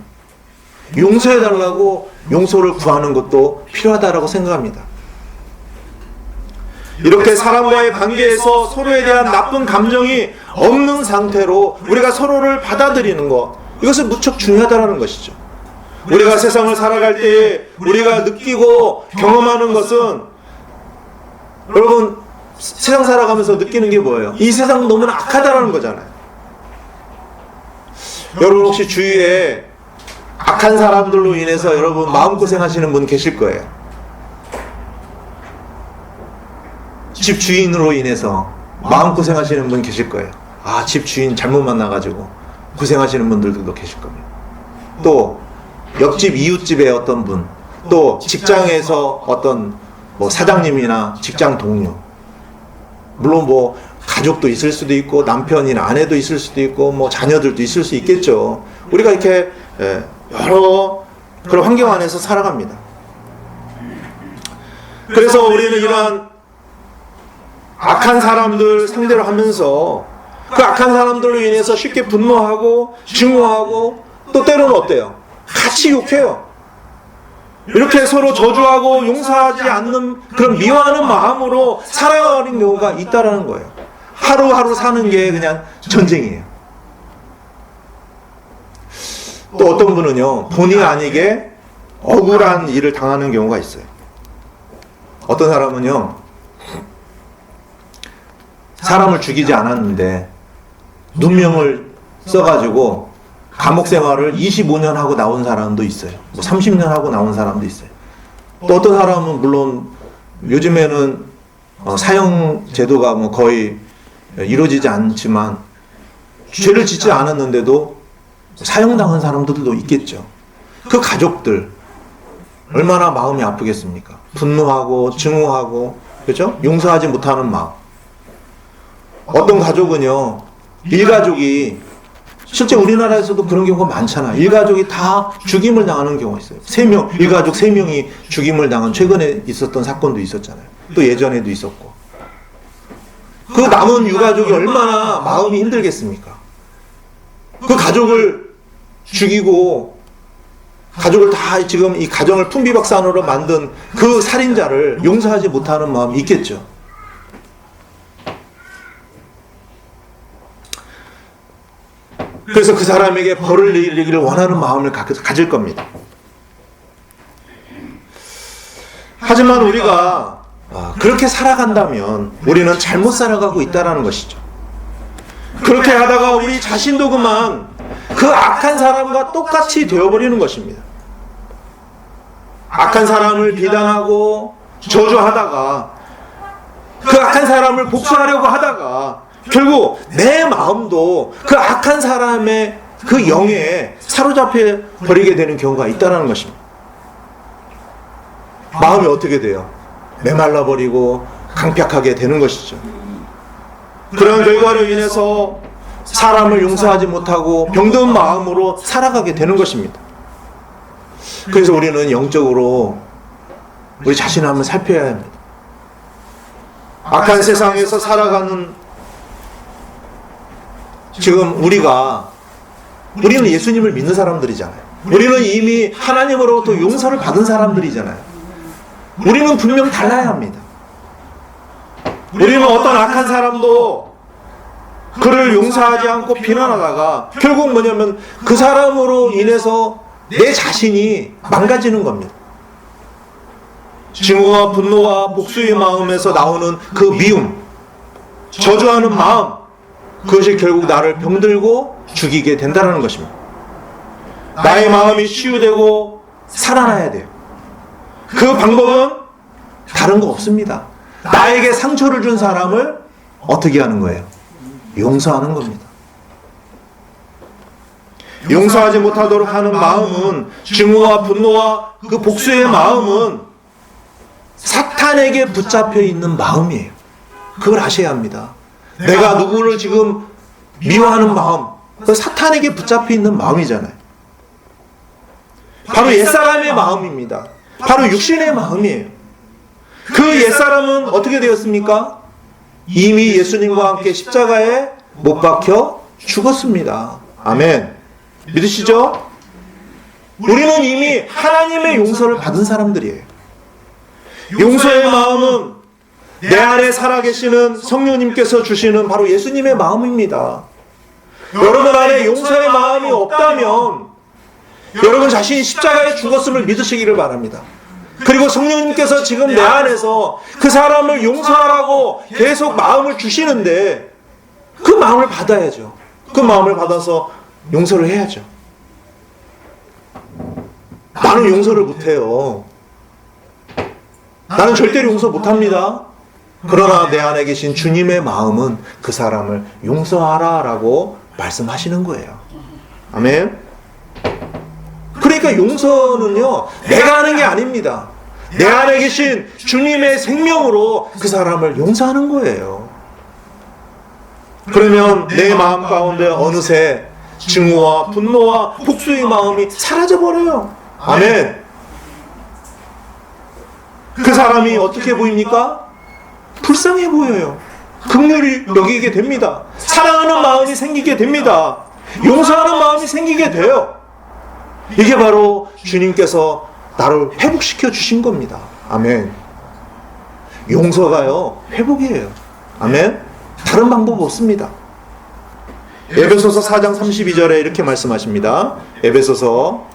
S4: 용서해달라고 용서를 구하는 것도 필요하다고 생각합니다. 이렇게 사람과의 관계에서 서로에 대한 나쁜 감정이 없는 상태로 우리가 서로를 받아들이는 것, 이것은 무척 중요하다는 것이죠. 우리가 세상을 살아갈 때 우리가 느끼고 경험하는 것은, 여러분 세상 살아가면서 느끼는 게 뭐예요? 이 세상은 너무나 악하다는 거잖아요. 여러분 혹시 주위에 악한 사람들로 인해서 여러분 마음고생하시는 분 계실 거예요. 집 주인으로 인해서 마음고생하시는 분 계실 거예요. 아, 집 주인 잘못 만나가지고 고생하시는 분들도 계실 겁니다. 또 옆집 이웃집의 어떤 분, 또 직장에서 어떤 뭐 사장님이나 직장 동료, 물론 뭐 가족도 있을 수도 있고 남편이나 아내도 있을 수도 있고 뭐 자녀들도 있을 수 있겠죠. 우리가 이렇게 여러 그런 환경 안에서 살아갑니다. 그래서 우리는 이러한 악한 사람들 상대로 하면서 그 악한 사람들로 인해서 쉽게 분노하고 증오하고 또 때로는 어때요? 같이 욕해요. 이렇게 서로 저주하고 용서하지 않는 그런 미워하는 마음으로 살아가는 경우가 있다라는 거예요. 하루하루 사는 게 그냥 전쟁이에요. 또 어떤 분은요, 본의 아니게 억울한 일을 당하는 경우가 있어요. 어떤 사람은요, 사람을 죽이지 않았는데 누명을 써가지고 감옥 생활을 25년 하고 나온 사람도 있어요. 뭐 30년 하고 나온 사람도 있어요. 또 어떤 사람은 물론 요즘에는 사형 제도가 뭐 거의 이루어지지 않지만 죄를 짓지 않았는데도 사형당한 사람들도 있겠죠. 그 가족들 얼마나 마음이 아프겠습니까? 분노하고 증오하고, 그렇죠? 용서하지 못하는 마음. 어떤 가족은요, 일가족이, 실제 우리나라에서도 그런 경우가 많잖아. 일가족이 다 죽임을 당하는 경우가 있어요. 일가족 3명이 죽임을 당한 최근에 있었던 사건도 있었잖아요. 또 예전에도 있었고. 그 남은 유가족이 얼마나 마음이 힘들겠습니까? 그 가족을 죽이고 가족을 다 지금 이 가정을 풍비박산으로 만든 그 살인자를 용서하지 못하는 마음이 있겠죠. 그래서 그 사람에게 벌을 내리기를 원하는 마음을 가질 겁니다. 하지만 우리가 그렇게 살아간다면 우리는 잘못 살아가고 있다는 것이죠. 그렇게 하다가 우리 자신도 그만 그 악한 사람과 똑같이 되어버리는 것입니다. 악한 사람을 비난하고 저주하다가 그 악한 사람을 복수하려고 하다가 결국 내 마음도 그 악한 사람의 그 영에 사로잡혀 버리게 되는 경우가 있다는 것입니다. 마음이 어떻게 돼요? 메말라 버리고 강팍하게 되는 것이죠. 그런 결과로 인해서 사람을 용서하지 못하고 병든 마음으로 살아가게 되는 것입니다. 그래서 우리는 영적으로 우리 자신을 한번 살펴야 합니다. 악한 세상에서 살아가는 지금 우리는 예수님을 믿는 사람들이잖아요. 우리는 이미 하나님으로부터 용서를 받은 사람들이잖아요. 우리는 분명 달라야 합니다. 우리는 어떤 악한 사람도 그를 용서하지 않고 비난하다가 결국 뭐냐면 그 사람으로 인해서 내 자신이 망가지는 겁니다. 증오와 분노와 복수의 마음에서 나오는 그 미움, 저주하는 마음, 그것이 결국 나를 병들고 죽이게 된다는 것입니다. 나의 마음이 치유되고 살아나야 돼요. 그 방법은 다른 거 없습니다. 나에게 상처를 준 사람을 어떻게 하는 거예요? 용서하는 겁니다. 용서하지 못하도록 하는 마음은, 증오와 분노와 그 복수의 마음은 사탄에게 붙잡혀 있는 마음이에요. 그걸 아셔야 합니다. 내가 누구를 지금 미워하는 마음, 그 사탄에게 붙잡혀 있는 마음이잖아요. 바로 옛사람의 마음입니다. 바로 육신의 마음이에요. 그 옛사람은 어떻게 되었습니까? 이미 예수님과 함께 십자가에 못 박혀 죽었습니다. 아멘. 믿으시죠? 우리는 이미 하나님의 용서를 받은 사람들이에요. 용서의 마음은 내 안에 살아계시는 성령님께서 주시는 바로 예수님의 마음입니다. 여러분 안에 용서의 마음이 없다면 여러분 자신이 십자가에 죽었음을 믿으시기를 바랍니다. 그리고 성령님께서 지금 내 안에서 그 사람을 용서하라고 계속 마음을 주시는데 그 마음을 받아야죠. 그 마음을 받아서 용서를 해야죠. 나는 용서를 못해요. 나는 절대로 용서 못합니다. 그러나 내 안에 계신 주님의 마음은 그 사람을 용서하라라고 말씀하시는 거예요. 아멘. 그러니까 용서는요, 내가 하는 게 아닙니다. 내 안에 계신 주님의 생명으로 그 사람을 용서하는 거예요. 그러면 내 마음 가운데 어느새 증오와 분노와 복수의 마음이 사라져버려요. 아멘. 그 사람이 어떻게 보입니까? 불쌍해 보여요. 긍휼히 여기게 됩니다. 사랑하는 마음이 생기게 됩니다. 용서하는 마음이 생기게 돼요. 이게 바로 주님께서 나를 회복시켜 주신 겁니다. 아멘. 용서가요, 회복이에요. 아멘. 다른 방법 없습니다. 에베소서 4장 32절에 이렇게 말씀하십니다. 에베소서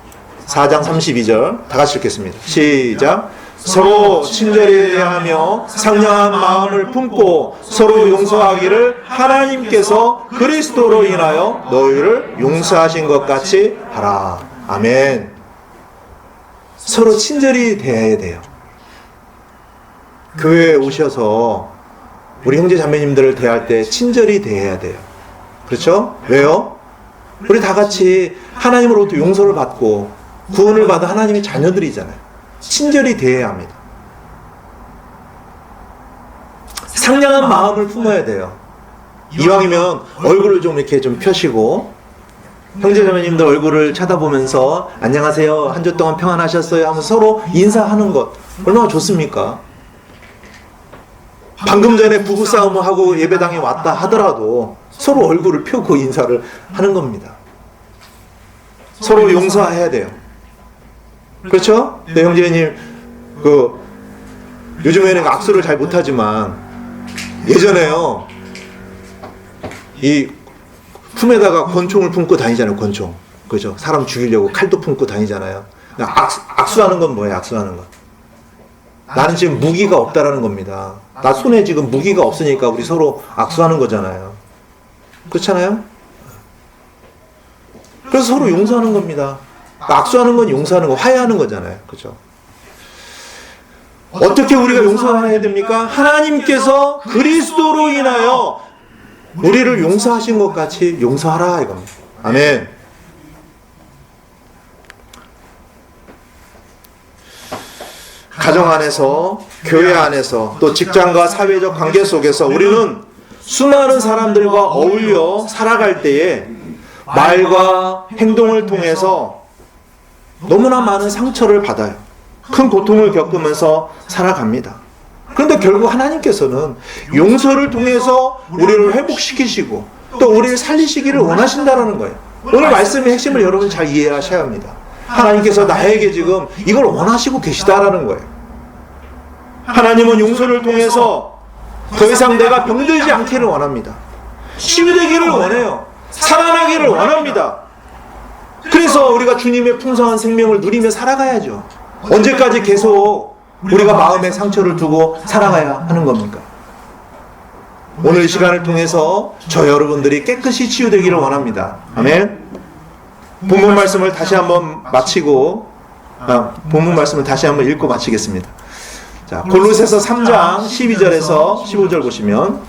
S4: 4장 32절 다 같이 읽겠습니다. 시작. 서로 친절히 대하며 상냥한 마음을 품고 서로 용서하기를 하나님께서 그리스도로 인하여 너희를 용서하신 것 같이 하라. 아멘. 서로 친절히 대해야 돼요. 교회에 오셔서 우리 형제 자매님들을 대할 때 친절히 대해야 돼요. 그렇죠? 왜요? 우리 다 같이 하나님으로부터 용서를 받고 구원을 받은 하나님의 자녀들이잖아요. 친절히 대해야 합니다. 상냥한 마음을 품어야 돼요. 이왕이면 얼굴을 좀 이렇게 좀 펴시고 형제자매님들 얼굴을 쳐다보면서 안녕하세요, 한 주 동안 평안하셨어요 하면서 서로 인사하는 것 얼마나 좋습니까? 방금 전에 부부싸움을 하고 예배당에 왔다 하더라도 서로 얼굴을 펴고 인사를 하는 겁니다. 서로 용서해야 돼요. 그렇죠? 네, 형제님, 요즘에는 악수를 잘 못하지만, 예전에요, 이 품에다가 권총을 품고 다니잖아요, 권총. 그죠? 사람 죽이려고 칼도 품고 다니잖아요. 악수하는 건 뭐예요, 악수하는 건? 나는 지금 무기가 없다라는 겁니다. 나 손에 지금 무기가 없으니까 우리 서로 악수하는 거잖아요. 그렇잖아요? 그래서 서로 용서하는 겁니다. 악수하는 건 용서하는 거, 화해하는 거잖아요. 그죠? 어떻게 우리가 용서해야 됩니까? 하나님께서 그리스도로 인하여 우리를 용서하신 것 같이 용서하라 이겁니다. 아멘. 가정 안에서, 교회 안에서, 또 직장과 사회적 관계 속에서 우리는 수많은 사람들과 어울려 살아갈 때에 말과 행동을 통해서 너무나 많은 상처를 받아요. 큰 고통을 겪으면서 살아갑니다. 그런데 결국 하나님께서는 용서를 통해서 우리를 회복시키시고 또 우리를 살리시기를 원하신다는 거예요. 오늘 말씀의 핵심을 여러분 잘 이해하셔야 합니다. 하나님께서 나에게 지금 이걸 원하시고 계시다라는 거예요. 하나님은 용서를 통해서 더 이상 내가 병들지 않기를 원합니다. 치유되기를 원해요. 살아나기를 원합니다. 그래서 우리가 주님의 풍성한 생명을 누리며 살아가야죠. 언제까지 계속 우리가 마음에 상처를 두고 살아가야 하는 겁니까? 오늘 이 시간을 통해서 저 여러분들이 깨끗이 치유되기를 원합니다. 아멘. 본문 말씀을 다시 한번 마치고 본문 말씀을 다시 한번 읽고 마치겠습니다. 자, 골로새서 3장 12절에서 15절 보시면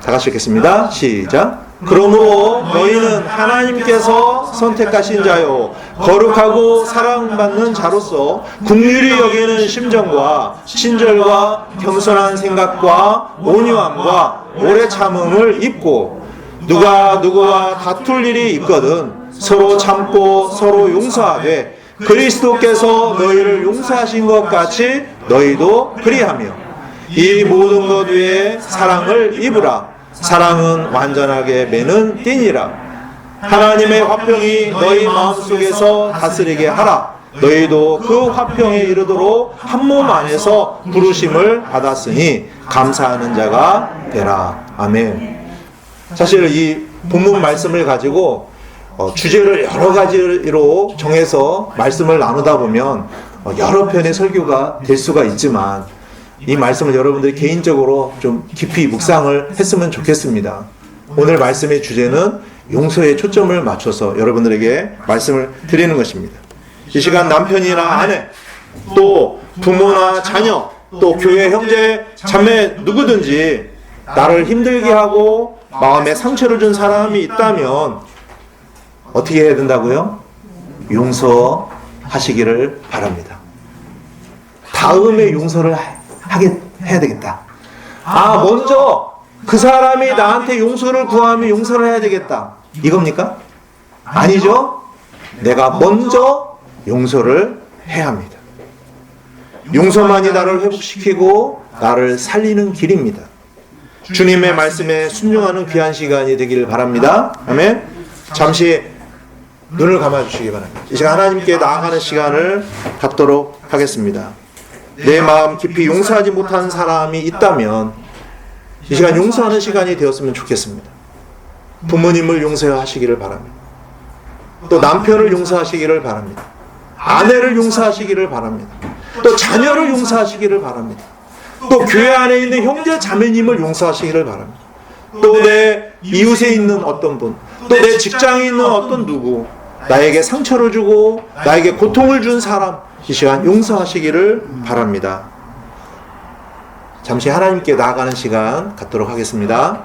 S4: 다 같이 읽겠습니다. 시작. 그러므로 너희는 하나님께서 선택하신 자요 거룩하고 사랑받는 자로서 긍휼히 여기는 심정과 친절과 겸손한 생각과 온유함과 오래 참음을 입고 누가 누구와 다툴 일이 있거든 서로 참고 서로 용서하되 그리스도께서 너희를 용서하신 것 같이 너희도 그리하며 이 모든 것 위에 사랑을 입으라. 사랑은 완전하게 매는 띠니라. 하나님의 화평이 너희 마음속에서 다스리게 하라. 너희도 그 화평에 이르도록 한 몸 안에서 부르심을 받았으니 감사하는 자가 되라. 아멘. 사실 이 본문 말씀을 가지고 주제를 여러 가지로 정해서 말씀을 나누다 보면 여러 편의 설교가 될 수가 있지만 이 말씀을 여러분들이 개인적으로 좀 깊이 묵상을 했으면 좋겠습니다. 오늘 말씀의 주제는 용서에 초점을 맞춰서 여러분들에게 말씀을 드리는 것입니다. 이 시간 남편이나 아내, 또 부모나 자녀, 또 교회 형제, 자매 누구든지 나를 힘들게 하고 마음에 상처를 준 사람이 있다면 어떻게 해야 된다고요? 용서하시기를 바랍니다. 다음에 용서를 해야 되겠다. 먼저 그 사람이 나한테 용서를 구하면 용서를 해야 되겠다. 이겁니까? 아니죠. 내가 먼저 용서를 해야 합니다. 용서만이 나를 회복시키고 나를 살리는 길입니다. 주님의 말씀에 순종하는 귀한 시간이 되기를 바랍니다. 아멘. 잠시 눈을 감아주시기 바랍니다. 이 시간 하나님께 나아가는 시간을 갖도록 하겠습니다. 내 마음 깊이 용서하지 못한 사람이 있다면 이 시간 용서하는 시간이 되었으면 좋겠습니다. 부모님을 용서하시기를 바랍니다. 또 남편을 용서하시기를 바랍니다. 아내를 용서하시기를 바랍니다. 또 자녀를 용서하시기를 바랍니다. 또 교회 안에 있는 형제 자매님을 용서하시기를 바랍니다. 또 내 이웃에 있는 어떤 분, 또 내 직장에 있는 어떤 누구, 나에게 상처를 주고 나에게 고통을 준 사람, 이 시간 용서하시기를 바랍니다. 잠시 하나님께 나아가는 시간 갖도록 하겠습니다.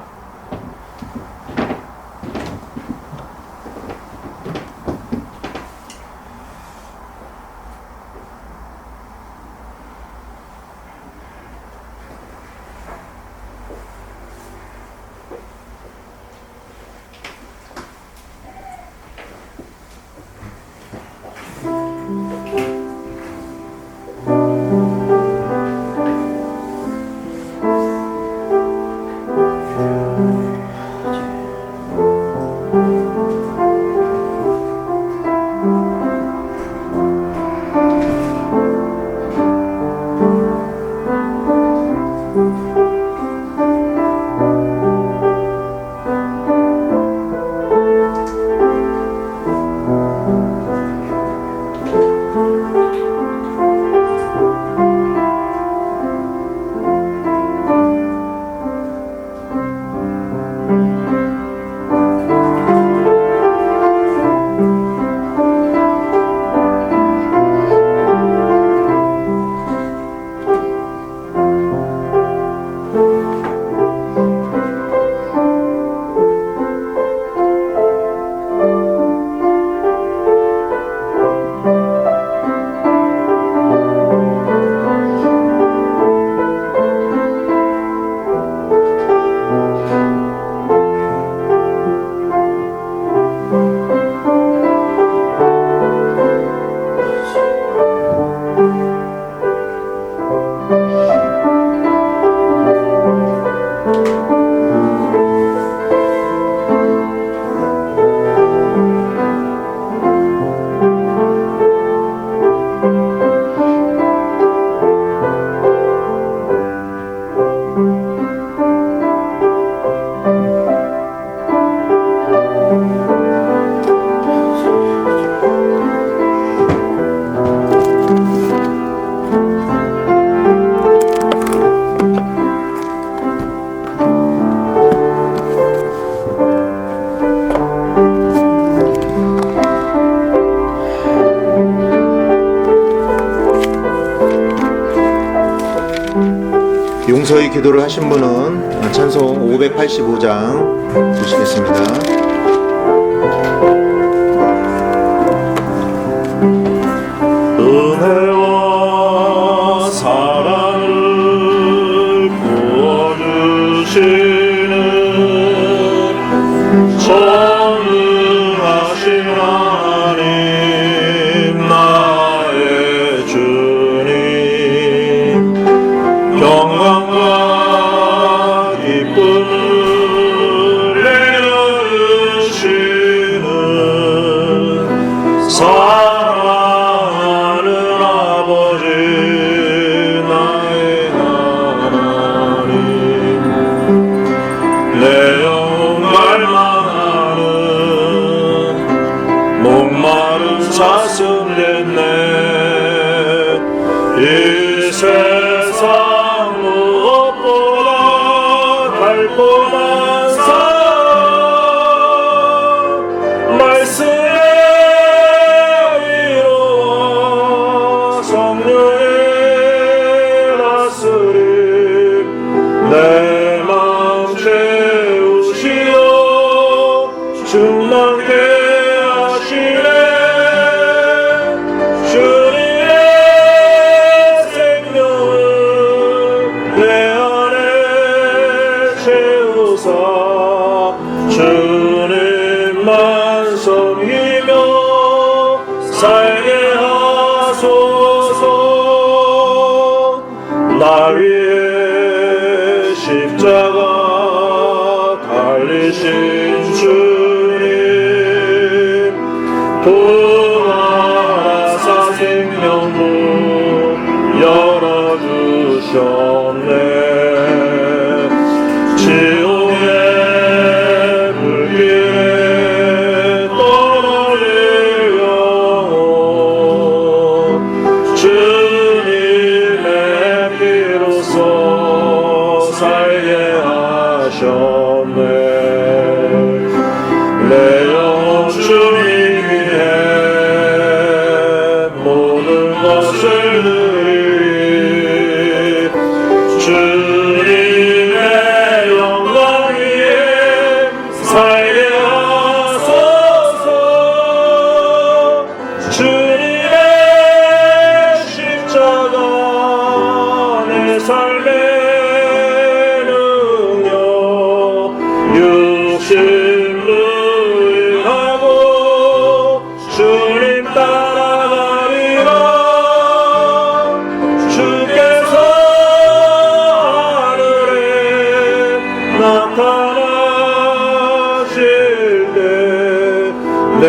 S4: 용서의 기도를 하신 분은 찬송 585장 주시겠습니다.
S2: 은혜와 사랑을 부어주시는 달콤한 사랑 말씀에 이루어 성령의 다스림 내 마음 채우시어 충만케 하시네 주님의 생명을 내 안에 채우사 주님만 섬기며 살게 하소서 나 위에 십자가 달리신 주님 도하사 생명문 열어주셨네 지옥의 불길에 떨어질 영혼 주님의 피로써 살게 하셨네 내 영혼 주님 위해 모든 것을 드리리 주님의 영광 위에 살게 하소서 주님의 십자가 내 삶의 능력 육신 부인하고 주님 따라가리라 주께서 하늘에 나타나실 때 내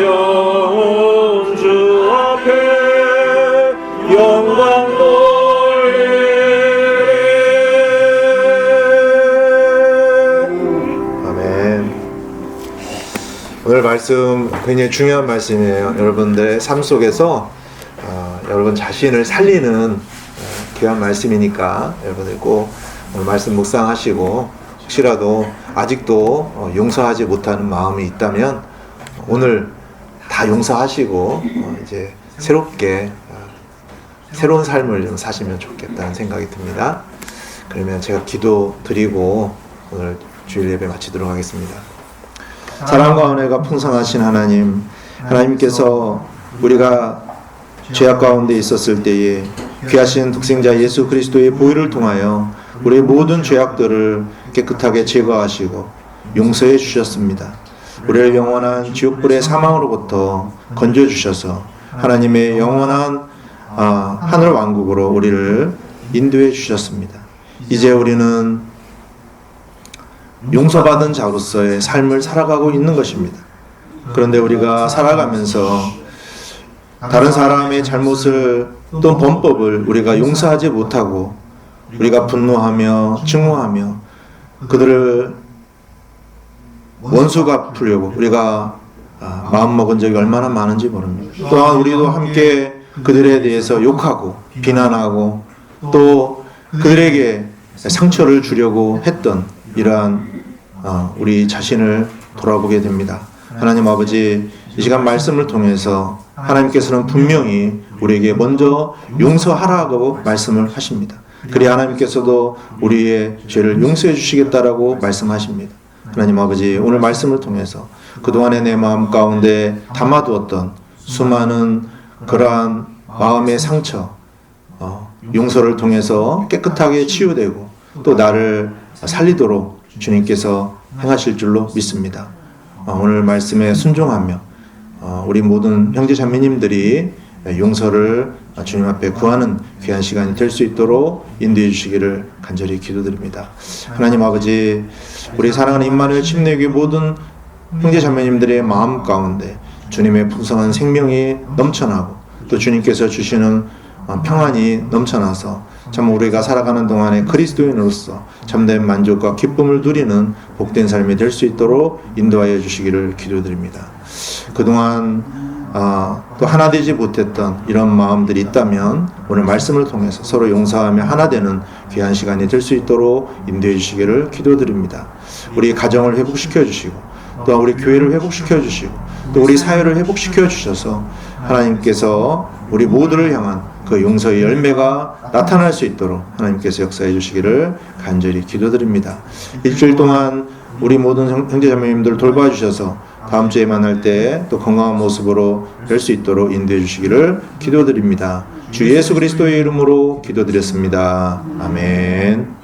S2: 영혼 주 앞에 영광 돌리리
S4: 아멘. 오늘 말씀 굉장히 중요한 말씀이에요. 여러분들의 삶 속에서 여러분 자신을 살리는 귀한 말씀이니까 여러분들 꼭 오늘 말씀 묵상하시고 혹시라도 아직도 용서하지 못하는 마음이 있다면 오늘 다 용서하시고 이제 새롭게 새로운 삶을 좀 사시면 좋겠다는 생각이 듭니다. 그러면 제가 기도 드리고 오늘 주일 예배 마치도록 하겠습니다. 사랑과 은혜가 풍성하신 하나님, 하나님께서 우리가 죄악 가운데 있었을 때에 귀하신 독생자 예수 그리스도의 보혈을 통하여 우리의 모든 죄악들을 깨끗하게 제거하시고 용서해 주셨습니다. 우리를 영원한 지옥불의 사망으로부터 건져주셔서 하나님의 영원한 하늘 왕국으로 우리를 인도해 주셨습니다. 이제 우리는 용서받은 자로서의 삶을 살아가고 있는 것입니다. 그런데 우리가 살아가면서 다른 사람의 잘못을 또 범법을 우리가 용서하지 못하고 우리가 분노하며 증오하며 그들을 원수 갚으려고 우리가 마음먹은 적이 얼마나 많은지 모릅니다. 또한 우리도 함께 그들에 대해서 욕하고 비난하고 또 그들에게 상처를 주려고 했던 이러한 우리 자신을 돌아보게 됩니다. 하나님 아버지, 이 시간 말씀을 통해서 하나님께서는 분명히 우리에게 먼저 용서하라고 말씀을 하십니다. 그리고 하나님께서도 우리의 죄를 용서해 주시겠다라고 말씀하십니다. 하나님 아버지, 오늘 말씀을 통해서 그동안의 내 마음 가운데 담아두었던 수많은 그러한 마음의 상처, 용서를 통해서 깨끗하게 치유되고 또 나를 살리도록 주님께서 행하실 줄로 믿습니다. 오늘 말씀에 순종하며 우리 모든 형제 자매님들이 용서를 주님 앞에 구하는 귀한 시간이 될 수 있도록 인도해 주시기를 간절히 기도드립니다. 하나님 아버지, 우리 사랑하는 임마누엘 침례교회 모든 형제 자매님들의 마음 가운데 주님의 풍성한 생명이 넘쳐나고 또 주님께서 주시는 평안이 넘쳐나서 참 우리가 살아가는 동안에 그리스도인으로서 참된 만족과 기쁨을 누리는 복된 삶이 될 수 있도록 인도하여 주시기를 기도드립니다. 그동안 또 하나 되지 못했던 이런 마음들이 있다면 오늘 말씀을 통해서 서로 용서하며 하나 되는 귀한 시간이 될 수 있도록 인도해 주시기를 기도드립니다. 우리 가정을 회복시켜 주시고 또 우리 교회를 회복시켜 주시고 또 우리 사회를 회복시켜 주셔서 하나님께서 우리 모두를 향한 그 용서의 열매가 나타날 수 있도록 하나님께서 역사해 주시기를 간절히 기도드립니다. 일주일 동안 우리 모든 형제자매님들 돌봐주셔서 다음 주에 만날 때 또 건강한 모습으로 뵐 수 있도록 인도해 주시기를 기도드립니다. 주 예수 그리스도의 이름으로 기도드렸습니다. 아멘.